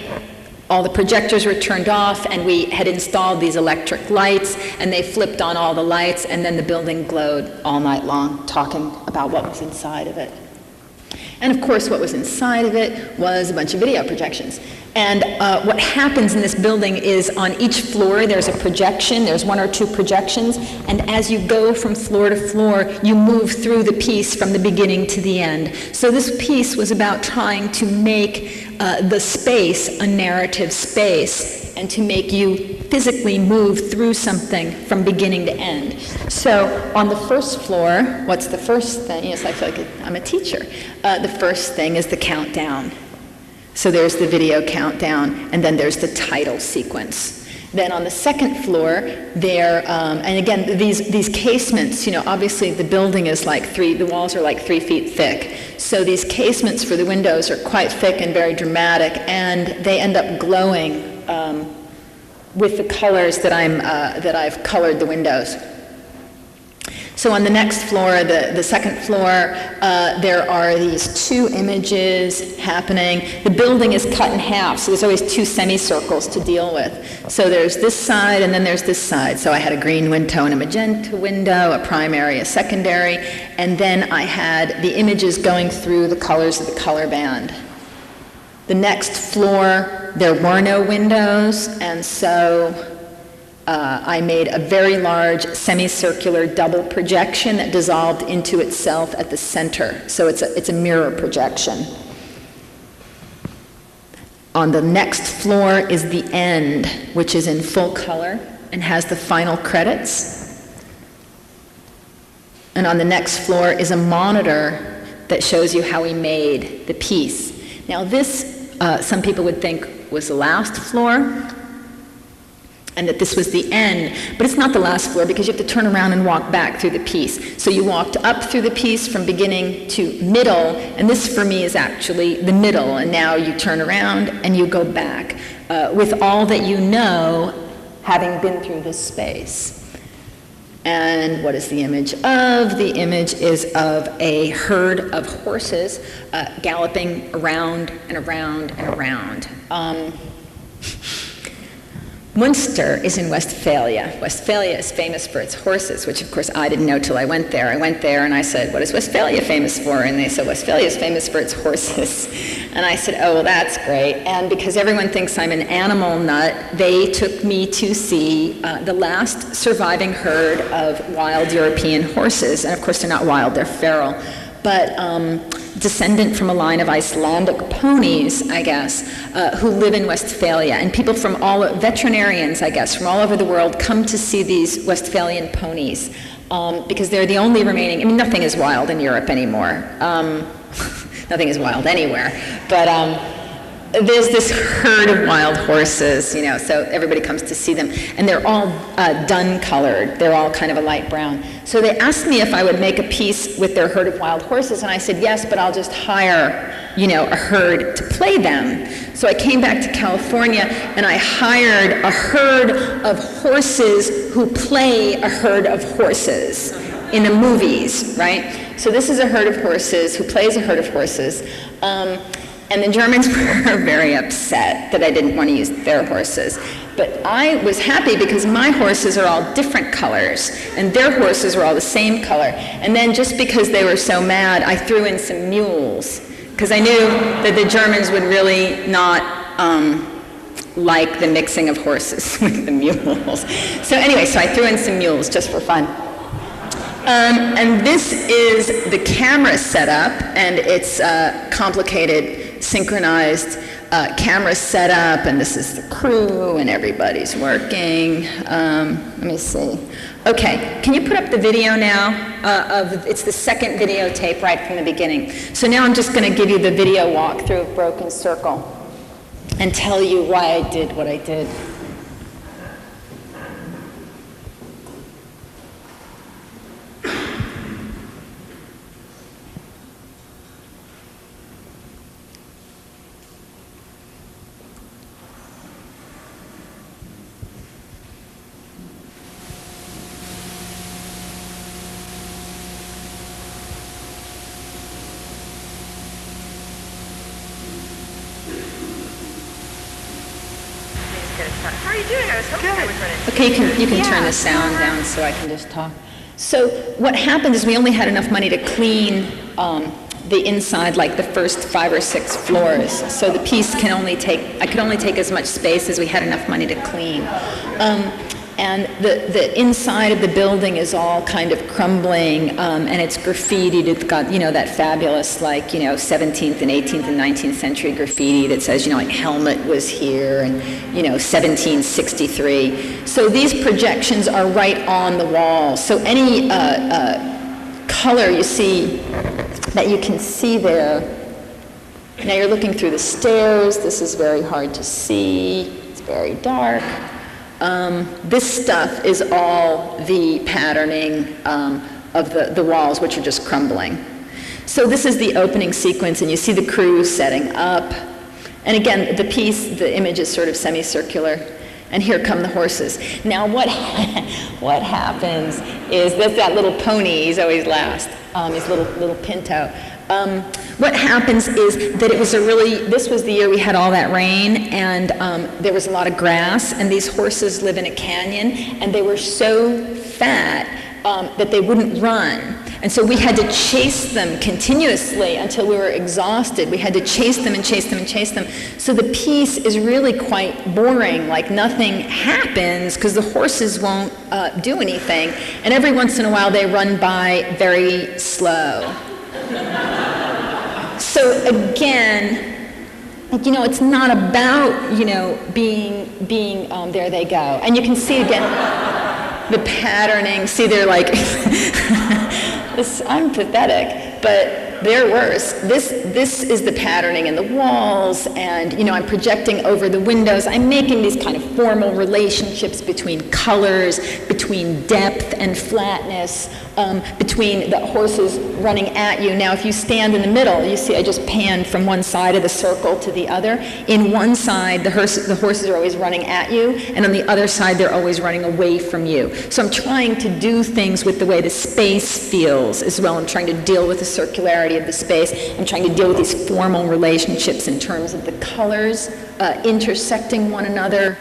all the projectors were turned off, and we had installed these electric lights, and they flipped on all the lights, and then the building glowed all night long, talking about what was inside of it. And of course, what was inside of it was a bunch of video projections. And what happens in this building is on each floor there's a projection, there's one or two projections, and as you go from floor to floor, you move through the piece from the beginning to the end. So this piece was about trying to make the space a narrative space, and to make you physically move through something from beginning to end. So on the first floor, what's the first thing? Yes, I feel like I'm a teacher. The first thing is the countdown. So there's the video countdown, and then there's the title sequence. Then on the second floor, and again, these casements, you know, obviously the building is like the walls are like 3 feet thick. So these casements for the windows are quite thick and very dramatic, and they end up glowing with the colors that I've colored the windows. So on the next floor, the second floor, there are these two images happening. The building is cut in half, so there's always two semicircles to deal with. So there's this side, and then there's this side. So I had a green window and a magenta window, a primary, a secondary, and then I had the images going through the colors of the color band. The next floor, there were no windows, and so I made a very large semicircular double projection that dissolved into itself at the center. So it's a mirror projection. On the next floor is the end, which is in full color and has the final credits. And on the next floor is a monitor that shows you how we made the piece. Now this, some people would think was the last floor, and that this was the end, but it's not the last floor because you have to turn around and walk back through the piece. So you walked up through the piece from beginning to middle, and this for me is actually the middle, and now you turn around and you go back with all that you know, having been through this space. And what is the image of? The image is of a herd of horses galloping around and around and around. Munster is in Westphalia. Westphalia is famous for its horses, which of course I didn't know till I went there. I went there and I said, what is Westphalia famous for? And they said, Westphalia is famous for its horses. And I said, oh, well, that's great. And because everyone thinks I'm an animal nut, they took me to see the last surviving herd of wild European horses. And of course, they're not wild, they're feral. But descendant from a line of Icelandic ponies, I guess, who live in Westphalia. And people from veterinarians, I guess, from all over the world come to see these Westphalian ponies because they're the only remaining, I mean, nothing is wild in Europe anymore. Nothing is wild anywhere. But there's this herd of wild horses, you know, so everybody comes to see them. And they're all dun colored. They're all kind of a light brown. So they asked me if I would make a piece with their herd of wild horses, and I said, yes, but I'll just hire, you know, a herd to play them. So I came back to California, and I hired a herd of horses who play a herd of horses in the movies, right? So this is a herd of horses who plays a herd of horses. And the Germans were very upset that I didn't want to use their horses. But I was happy because my horses are all different colors, and their horses were all the same color. And then just because they were so mad, I threw in some mules, because I knew that the Germans would really not like the mixing of horses with the mules. So anyway, so I threw in some mules just for fun. And this is the camera setup, and it's complicated, synchronized camera setup, and this is the crew, and everybody's working. Let me see. Okay, can you put up the video now? It's the second videotape right from the beginning. So now I'm just going to give you the video walkthrough of Broken Circle and tell you why I did what I did. How are you doing? I was hoping I was running. Okay, you can turn the sound down so I can just talk. So what happened is we only had enough money to clean the inside, like the first 5 or 6 floors. So the piece I could only take as much space as we had enough money to clean. And the inside of the building is all kind of crumbling, and it's graffitied. It's got, that fabulous, 17th and 18th and 19th century graffiti that says, like Helmut was here, and, 1763. So these projections are right on the wall. So any color you see, that you can see there. Now you're looking through the stairs. This is very hard to see. It's very dark. This stuff is all the patterning of the walls, which are just crumbling. So this is the opening sequence, and you see the crew setting up. And again, the image is sort of semicircular. And here come the horses. Now what happens is that little pony, he's always last, his little pinto. What happens is that this was the year we had all that rain, and there was a lot of grass, and these horses live in a canyon, and they were so fat that they wouldn't run. And so we had to chase them continuously until we were exhausted. We had to chase them and chase them and chase them. So the piece is really quite boring, like nothing happens because the horses won't do anything. And every once in a while they run by very slow. So again, it's not about, being there they go. And you can see again the patterning. See, they're like, I'm pathetic, but they're worse. This is the patterning in the walls, and I'm projecting over the windows. I'm making these kind of formal relationships between colors, between depth and flatness, between the horses running at you. Now, if you stand in the middle, you see I just panned from one side of the circle to the other. In one side, the horses are always running at you, and on the other side, they're always running away from you. So I'm trying to do things with the way the space feels as well. I'm trying to deal with the circularity of the space. I'm trying to deal with these formal relationships in terms of the colors intersecting one another.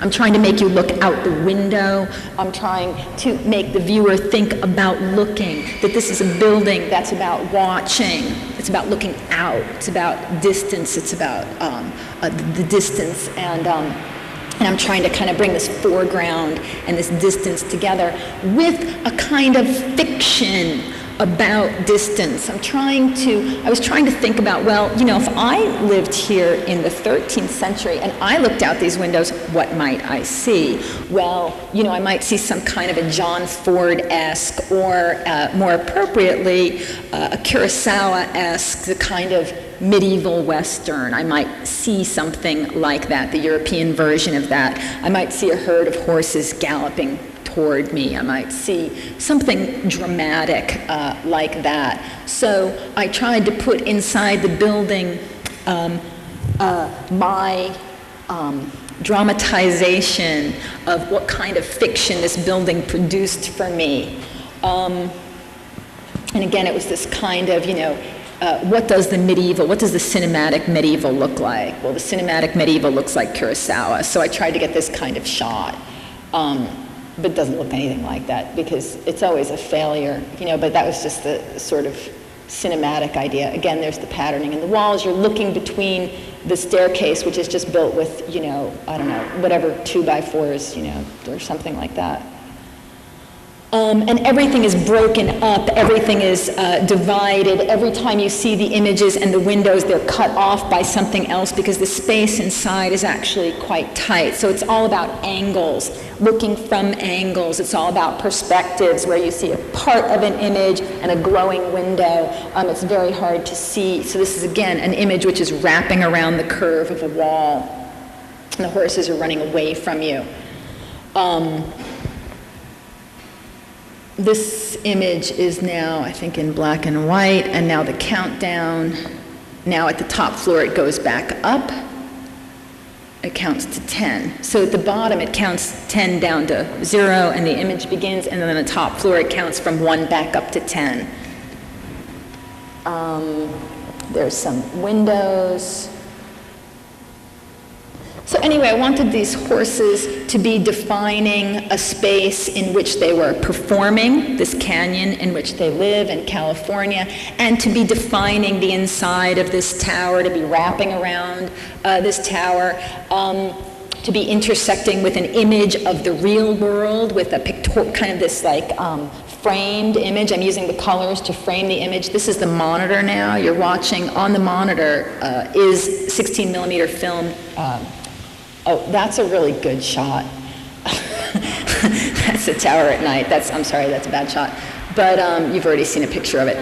I'm trying to make you look out the window. I'm trying to make the viewer think about looking, that this is a building that's about watching. It's about looking out. It's about distance. It's about the distance. And I'm trying to kind of bring this foreground and this distance together with a kind of fiction about distance. I was trying to think about, if I lived here in the 13th century and I looked out these windows, what might I see? Well, I might see some kind of a John Ford-esque, or more appropriately, a Kurosawa-esque, the kind of medieval Western. I might see something like that, the European version of that. I might see a herd of horses galloping toward me. I might see something dramatic like that. So I tried to put inside the building my dramatization of what kind of fiction this building produced for me. And again, it was this kind of, what does the cinematic medieval look like? Well, the cinematic medieval looks like Kurosawa, so I tried to get this kind of shot. But it doesn't look anything like that because it's always a failure, but that was just the sort of cinematic idea. Again, there's the patterning in the walls. You're looking between the staircase, which is just built with, I don't know, whatever 2x4s, or something like that. And everything is broken up, everything is divided. Every time you see the images and the windows, they're cut off by something else because the space inside is actually quite tight. So it's all about angles, looking from angles. It's all about perspectives where you see a part of an image and a glowing window. It's very hard to see. So this is, again, an image which is wrapping around the curve of a wall. And the horses are running away from you. This image is now, I think, in black and white, and now the countdown. Now at the top floor, it goes back up. It counts to 10. So at the bottom, it counts 10 down to 0, and the image begins, and then on the top floor, it counts from 1 back up to 10. There's some windows. So anyway, I wanted these horses to be defining a space in which they were performing, this canyon in which they live in California, and to be defining the inside of this tower, to be wrapping around this tower, to be intersecting with an image of the real world, with a kind of this like framed image. I'm using the colors to frame the image. This is the monitor now. You're watching on the monitor is 16 millimeter film. Oh, that's a really good shot. That's the tower at night. I'm sorry, that's a bad shot. But you've already seen a picture of it.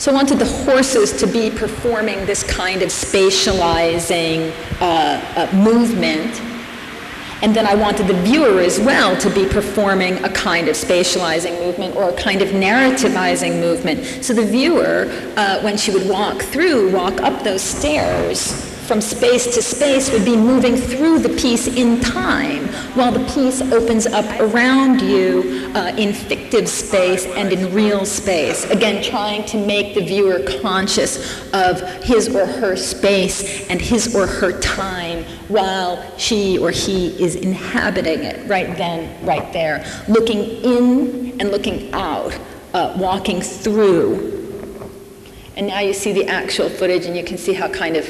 So I wanted the horses to be performing this kind of spatializing movement. And then I wanted the viewer as well to be performing a kind of spatializing movement or a kind of narrativizing movement. So the viewer, when she would walk up those stairs, from space to space, would be moving through the piece in time while the piece opens up around you in fictive space and in real space. Again, trying to make the viewer conscious of his or her space and his or her time while she or he is inhabiting it right then, right there, looking in and looking out, walking through. And now you see the actual footage and you can see how kind of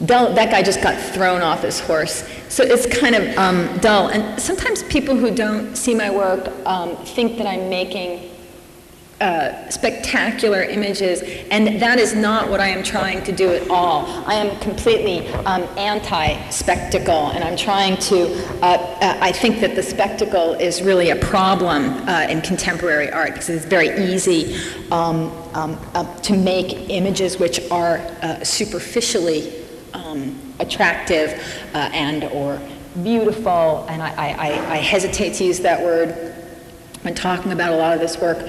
dull. That guy just got thrown off his horse. So it's kind of dull. And sometimes people who don't see my work think that I'm making spectacular images, and that is not what I am trying to do at all. I am completely anti-spectacle, and I'm trying to, I think that the spectacle is really a problem in contemporary art because it's very easy to make images which are superficially attractive and or beautiful, and I hesitate to use that word when talking about a lot of this work.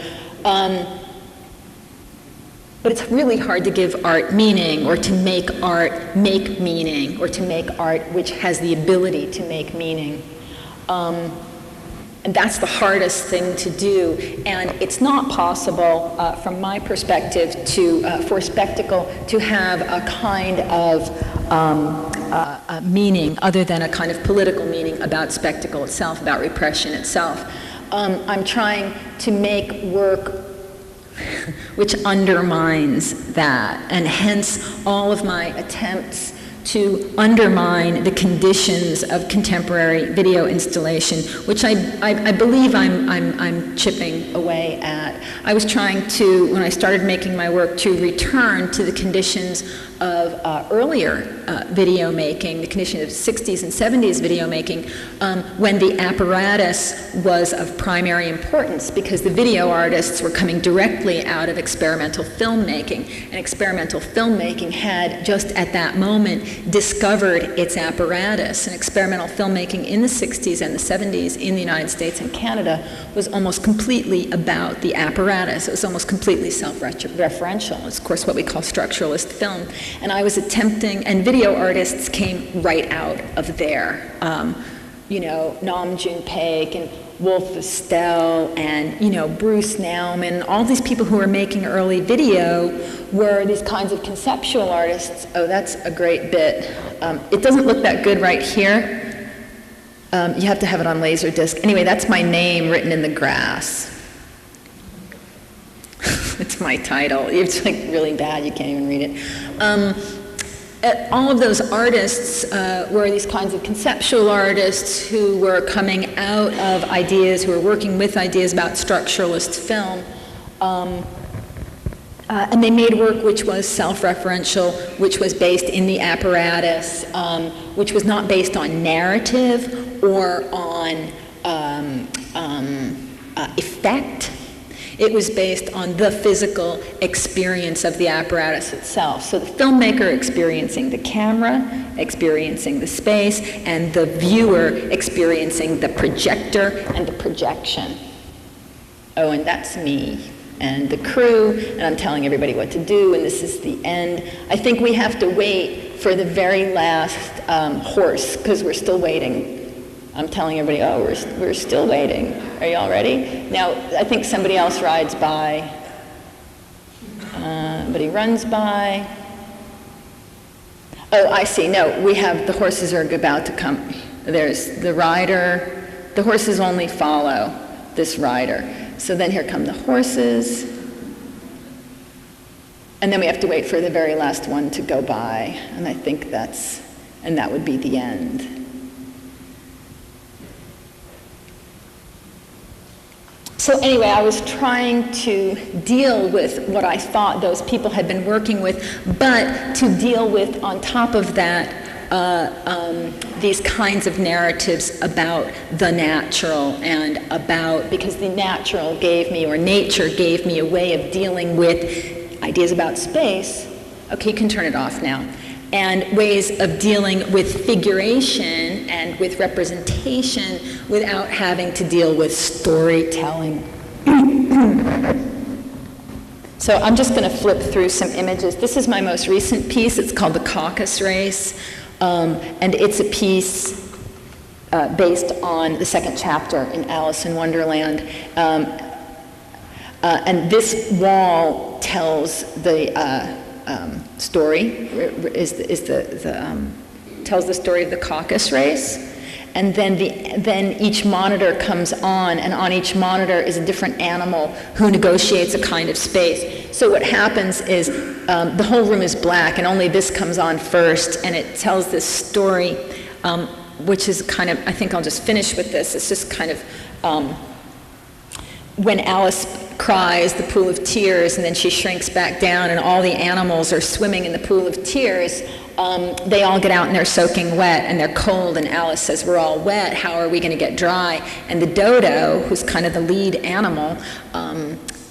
But it's really hard to give art meaning, or to make art make meaning, or to make art which has the ability to make meaning. And that's the hardest thing to do. And it's not possible, from my perspective, for spectacle to have a kind of meaning other than a kind of political meaning about spectacle itself, about repression itself. I'm trying to make work which undermines that, and hence all of my attempts to undermine the conditions of contemporary video installation, which I believe I'm chipping away at. I was trying to, when I started making my work, to return to the conditions of earlier video making, the condition of 60s and 70s video making, when the apparatus was of primary importance because the video artists were coming directly out of experimental filmmaking, and experimental filmmaking had just at that moment discovered its apparatus. And experimental filmmaking in the 60s and the 70s in the United States and Canada was almost completely about the apparatus. It was almost completely self-referential. It's, of course, what we call structuralist film. And I was attempting, and video artists came right out of there. Nam June Paik and Wolf Estelle and, you know, Bruce Nauman, all these people who were making early video were these kinds of conceptual artists. Oh, that's a great bit. It doesn't look that good right here. You have to have it on Laserdisc. Anyway, that's my name written in the grass. It's my title. It's like really bad, you can't even read it. All of those artists were these kinds of conceptual artists who were coming out of ideas, who were working with ideas about structuralist film. And they made work which was self-referential, which was based in the apparatus, which was not based on narrative or on effect. It was based on the physical experience of the apparatus itself. So the filmmaker experiencing the camera, experiencing the space, and the viewer experiencing the projector and the projection. Oh, and that's me. And the crew, and I'm telling everybody what to do, and this is the end. I think we have to wait for the very last horse, because we're still waiting. I'm telling everybody, oh, we're still waiting. Are you all ready? Now, I think somebody else rides by. But he runs by. Oh, I see. No, we have, the horses are about to come. There's the rider. The horses only follow this rider. So then here come the horses. And then we have to wait for the very last one to go by. And I think that would be the end. So anyway, I was trying to deal with what I thought those people had been working with, but to deal with, on top of that, these kinds of narratives about the natural and about, because the natural gave me, or nature gave me, a way of dealing with ideas about space. Okay, you can turn it off now. And ways of dealing with figuration and with representation without having to deal with storytelling. So I'm just going to flip through some images. This is my most recent piece. It's called The Caucus-Race. And it's a piece based on the second chapter in Alice in Wonderland. And this wall tells the story, tells the story of the Caucus-Race. And then each monitor comes on, and on each monitor is a different animal who negotiates a kind of space. So what happens is the whole room is black, and only this comes on first, and it tells this story, which is kind of, I think I'll just finish with this. It's just kind of, when Alice cries, the pool of tears, and then she shrinks back down, and all the animals are swimming in the pool of tears, they all get out and they're soaking wet, and they're cold, and Alice says, we're all wet, how are we going to get dry? And the dodo, who's kind of the lead animal,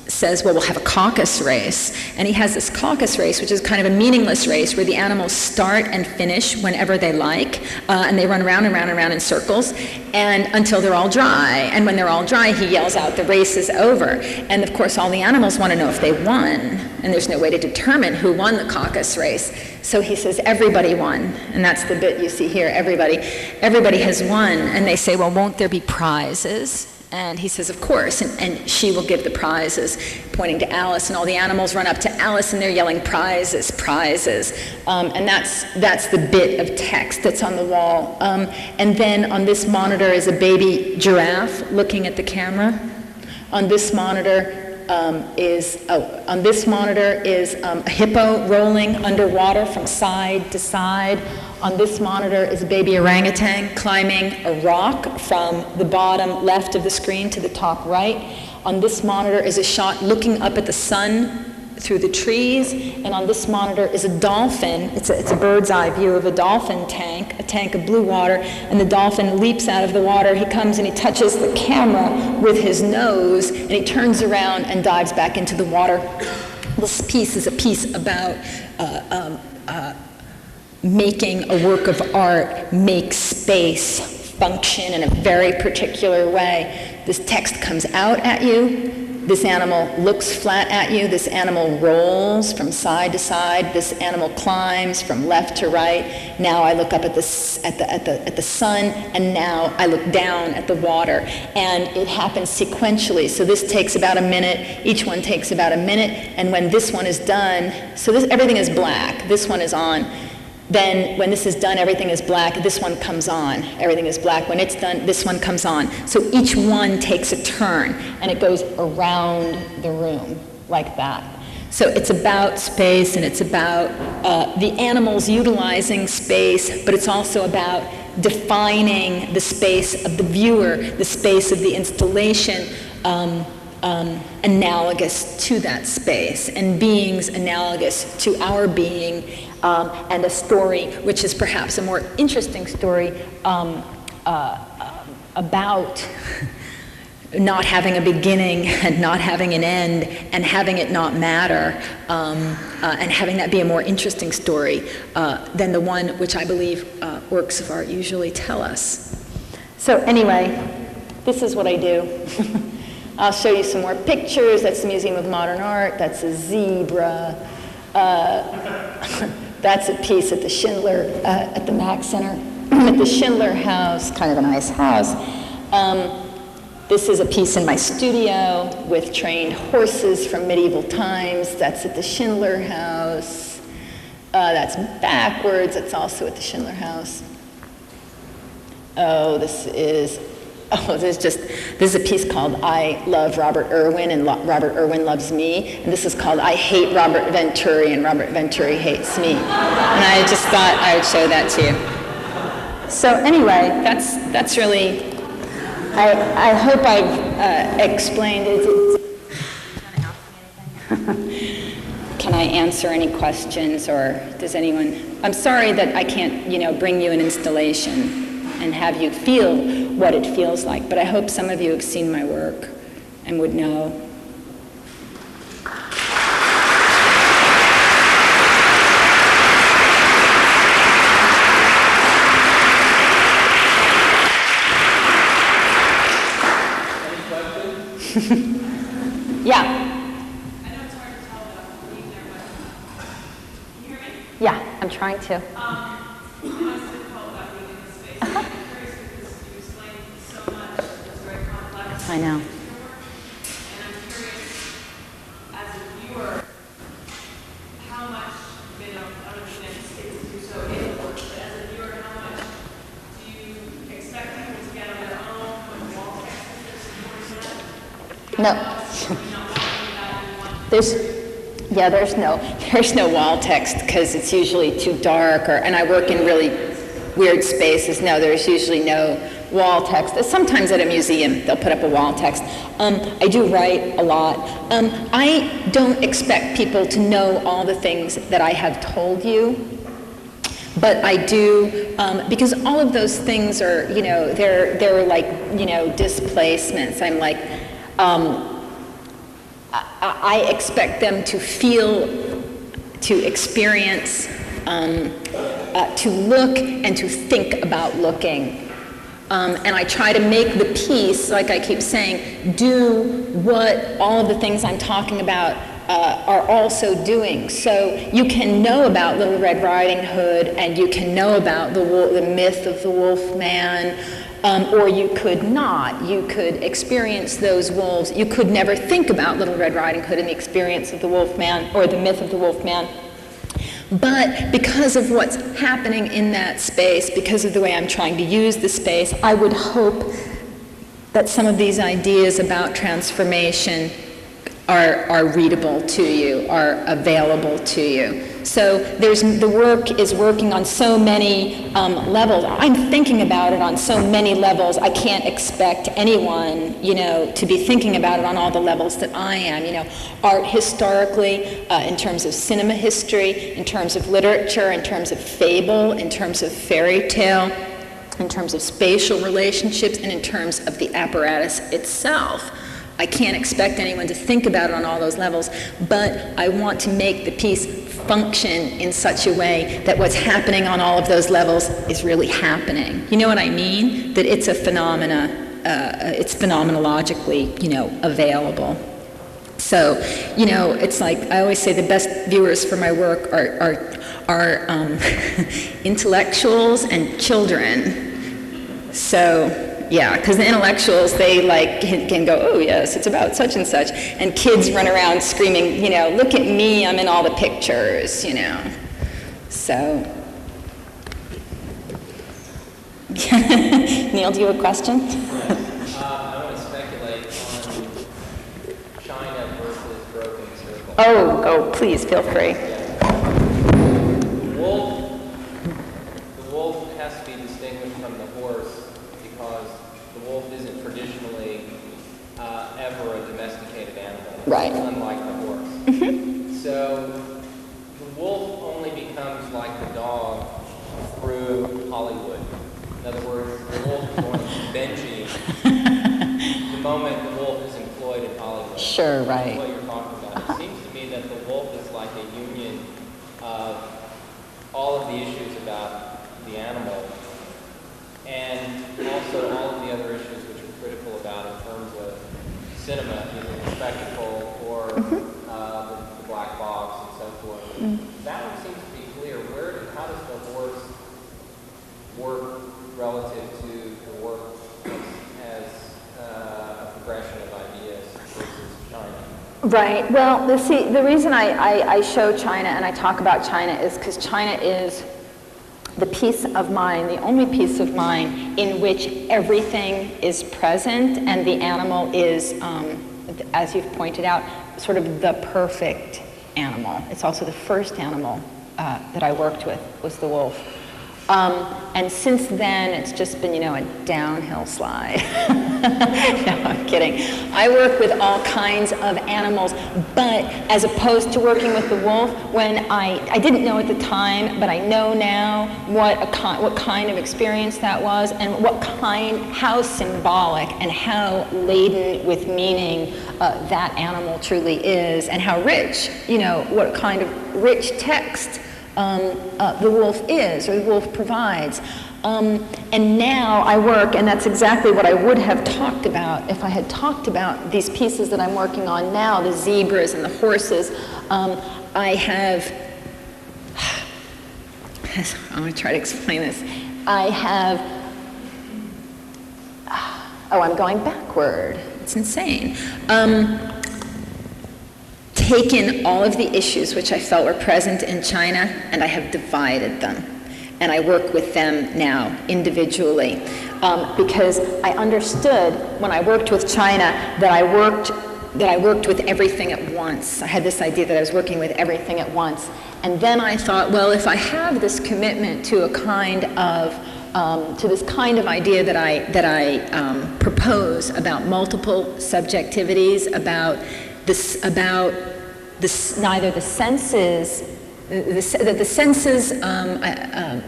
says, well, we'll have a caucus race. And he has this caucus race, which is kind of a meaningless race where the animals start and finish whenever they like, and they run around and round and round in circles, and until they're all dry. And when they're all dry, he yells out, the race is over. And of course, all the animals want to know if they won, and there's no way to determine who won the caucus race. So he says, everybody won. And that's the bit you see here, everybody has won. And they say, well, won't there be prizes? And he says, of course, and she will give the prizes, pointing to Alice, and all the animals run up to Alice, and they're yelling, prizes, prizes. And that's the bit of text that's on the wall. And then on this monitor is a baby giraffe looking at the camera. On this monitor is a hippo rolling underwater from side to side. On this monitor is a baby orangutan climbing a rock from the bottom left of the screen to the top right. On this monitor is a shot looking up at the sun through the trees. And on this monitor is a dolphin. It's a bird's eye view of a dolphin tank, a tank of blue water. And the dolphin leaps out of the water. He comes and he touches the camera with his nose, and he turns around and dives back into the water. This piece is a piece about making a work of art make space function in a very particular way. This text comes out at you, This animal looks flat at you. This animal rolls from side to side. This animal climbs from left to right. Now I look up at the sun, and now I look down at the water. And it happens sequentially. So this takes about a minute. Each one takes about a minute. And when this one is done, so everything is black. This one is on. Then when this is done, everything is black, this one comes on. Everything is black. When it's done, this one comes on. So each one takes a turn, and it goes around the room like that. So it's about space, and it's about the animals utilizing space, but it's also about defining the space of the viewer, the space of the installation, analogous to that space, and beings analogous to our being, and a story which is perhaps a more interesting story about not having a beginning and not having an end and having it not matter, and having that be a more interesting story than the one which I believe works of art usually tell us. So anyway, this is what I do. I'll show you some more pictures. That's the Museum of Modern Art. That's a zebra. That's a piece at the Schindler, at the Mack Center, at the Schindler House, kind of a nice house. This is a piece in my studio with trained horses from medieval times. That's at the Schindler House. That's backwards. That's also at the Schindler House. This is a piece called I Love Robert Irwin and Robert Irwin Loves Me. And this is called I Hate Robert Venturi and Robert Venturi Hates Me. And I just thought I would show that to you. So anyway, that's really, I hope I've explained it. Can I answer any questions, or does anyone? I'm sorry that I can't, bring you an installation and have you feel what it feels like. But I hope some of you have seen my work and would know. Any questions? Yeah. I know it's hard to tell without being there, but can you hear me? Yeah, I'm trying to. I know it's difficult without being in this space. I'm curious because you explained so much that's very complex. I know. And I'm curious, as a viewer, how much, I don't understand it's to do so in work, but as a viewer, how much do you expect people to get on their own when wall text is supporting that? No. How much are you not talking about you want to There's no wall text because it's usually too dark, and I work in really weird spaces. No, there's usually no wall text. Sometimes at a museum they'll put up a wall text. I do write a lot. I don't expect people to know all the things that I have told you, but I do, because all of those things are, they're like, displacements. I'm like, I expect them to feel, to experience, to look, and to think about looking. And I try to make the piece, like I keep saying, do what all of the things I'm talking about are also doing. So you can know about Little Red Riding Hood, and you can know about the myth of the Wolfman, or you could not. You could experience those wolves. You could never think about Little Red Riding Hood and the experience of the Wolfman, or the myth of the Wolfman. But because of what's happening in that space, because of the way I'm trying to use the space, I would hope that some of these ideas about transformation are readable to you, are available to you. So the work is working on so many levels. I'm thinking about it on so many levels. I can't expect anyone, to be thinking about it on all the levels that I am. Art historically, in terms of cinema history, in terms of literature, in terms of fable, in terms of fairy tale, in terms of spatial relationships, and in terms of the apparatus itself. I can't expect anyone to think about it on all those levels, but I want to make the piece function in such a way that what's happening on all of those levels is really happening. You know what I mean? That it's a phenomena, it's phenomenologically, available. So, you know, it's like, I always say the best viewers for my work are intellectuals and children. So, yeah, because the intellectuals, they like can go, oh yes, it's about such and such, and kids run around screaming, you know, look at me, I'm in all the pictures, you know. So, Neil, do you have a question? I want to speculate on China versus broken circle. Oh, please, feel free. The wolf has to be distinguished from the horse because the wolf isn't traditionally ever a domesticated animal. Right. Unlike the horse. So the wolf only becomes like the dog through Hollywood. In other words, the wolf is going to be Benji the moment the wolf is employed in Hollywood. Sure, right. That's what you're talking about. It seems to me that the wolf is like a union of all of the issues about the animal and also all of the other issues which are critical about in terms of cinema, either the spectacle or the black box and so forth. That one seems to be clear. How does the horse work relative to the work as a progression of ideas versus China? Right. Well, the reason I show China and I talk about China is because China is the piece of mind, the only piece of mind in which everything is present and the animal is, as you've pointed out, sort of the perfect animal. It's also the first animal that I worked with was the wolf. And since then, it's just been, you know, a downhill slide. No, I'm kidding. I work with all kinds of animals, but as opposed to working with the wolf, when I didn't know at the time, but I know now what kind of experience that was, and how symbolic and how laden with meaning that animal truly is, and how rich, you know, what kind of rich text the wolf is, or the wolf provides. And now I work, and that's exactly what I would have talked about if I had talked about these pieces that I'm working on now, the zebras and the horses. I have, I'm going to try to explain this. I'm going backward. It's insane. Taken all of the issues which I felt were present in China, and I have divided them. And I work with them now individually. Because I understood when I worked with China that I worked with everything at once. I had this idea that I was working with everything at once. And then I thought, well, if I have this commitment to a kind of to this kind of idea that I propose about multiple subjectivities, about neither the senses, the senses,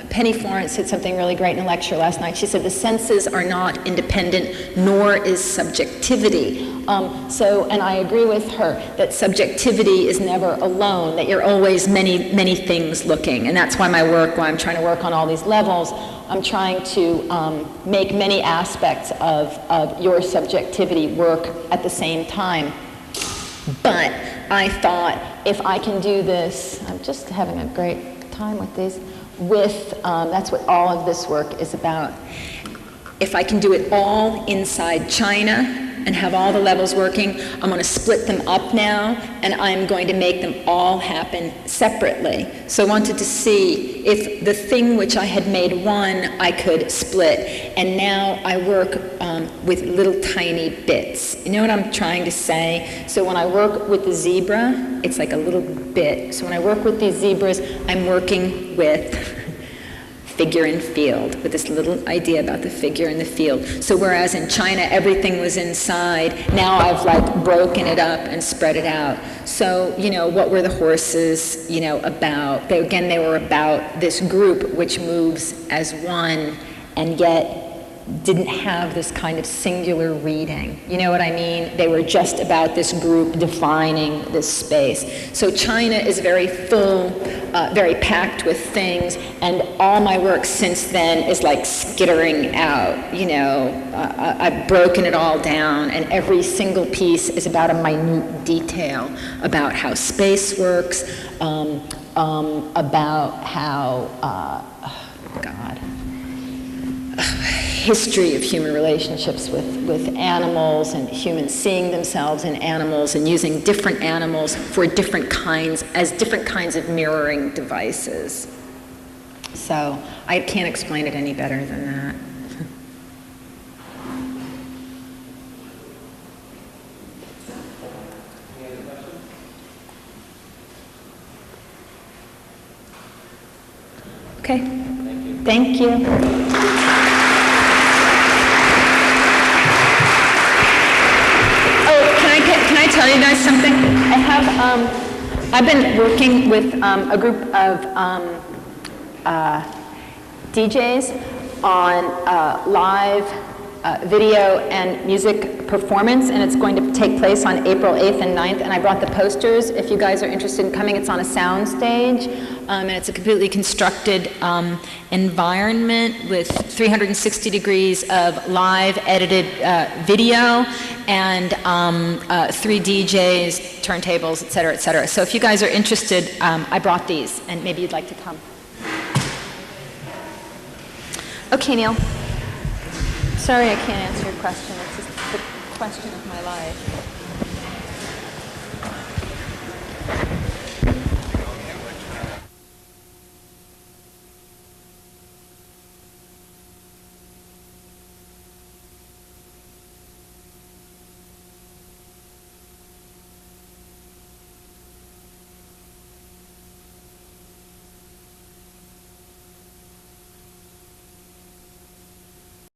Penny Florence said something really great in a lecture last night. She said the senses are not independent, nor is subjectivity. And I agree with her that subjectivity is never alone, that you're always many, many things looking. And that's why I'm trying to work on all these levels, I'm trying to make many aspects of your subjectivity work at the same time. But I thought, if I can do this, I'm just having a great time with these, that's what all of this work is about. If I can do it all inside China and have all the levels working, I'm going to split them up now, and I'm going to make them all happen separately. So I wanted to see if the thing which I had made one, I could split. And now I work with little tiny bits. You know what I'm trying to say? So when I work with the zebra, it's like a little bit. So when I work with these zebras, I'm working with figure and field, with this little idea about the figure and the field. So whereas in China everything was inside, now I've like broken it up and spread it out. So, you know, what were the horses, you know, about? They were about this group which moves as one, and yet didn't have this kind of singular reading. You know what I mean? They were just about this group defining this space. So China is very full, very packed with things, and all my work since then is like skittering out. You know, I've broken it all down, and every single piece is about a minute detail about how space works, about how, history of human relationships with animals, and humans seeing themselves in animals and using different animals for different kinds of mirroring devices. So I can't explain it any better than that. Okay. Thank you. Can I tell you guys something? I've been working with a group of DJs on live video and music performance, and it's going to take place on April 8th and 9th, and I brought the posters if you guys are interested in coming. It's on a sound stage, and it's a completely constructed environment with 360 degrees of live edited video, and 3 DJs, turntables, et cetera, et cetera. So if you guys are interested, I brought these, and maybe you'd like to come. Okay, Neil. Sorry I can't answer your question. It's just the question of my life.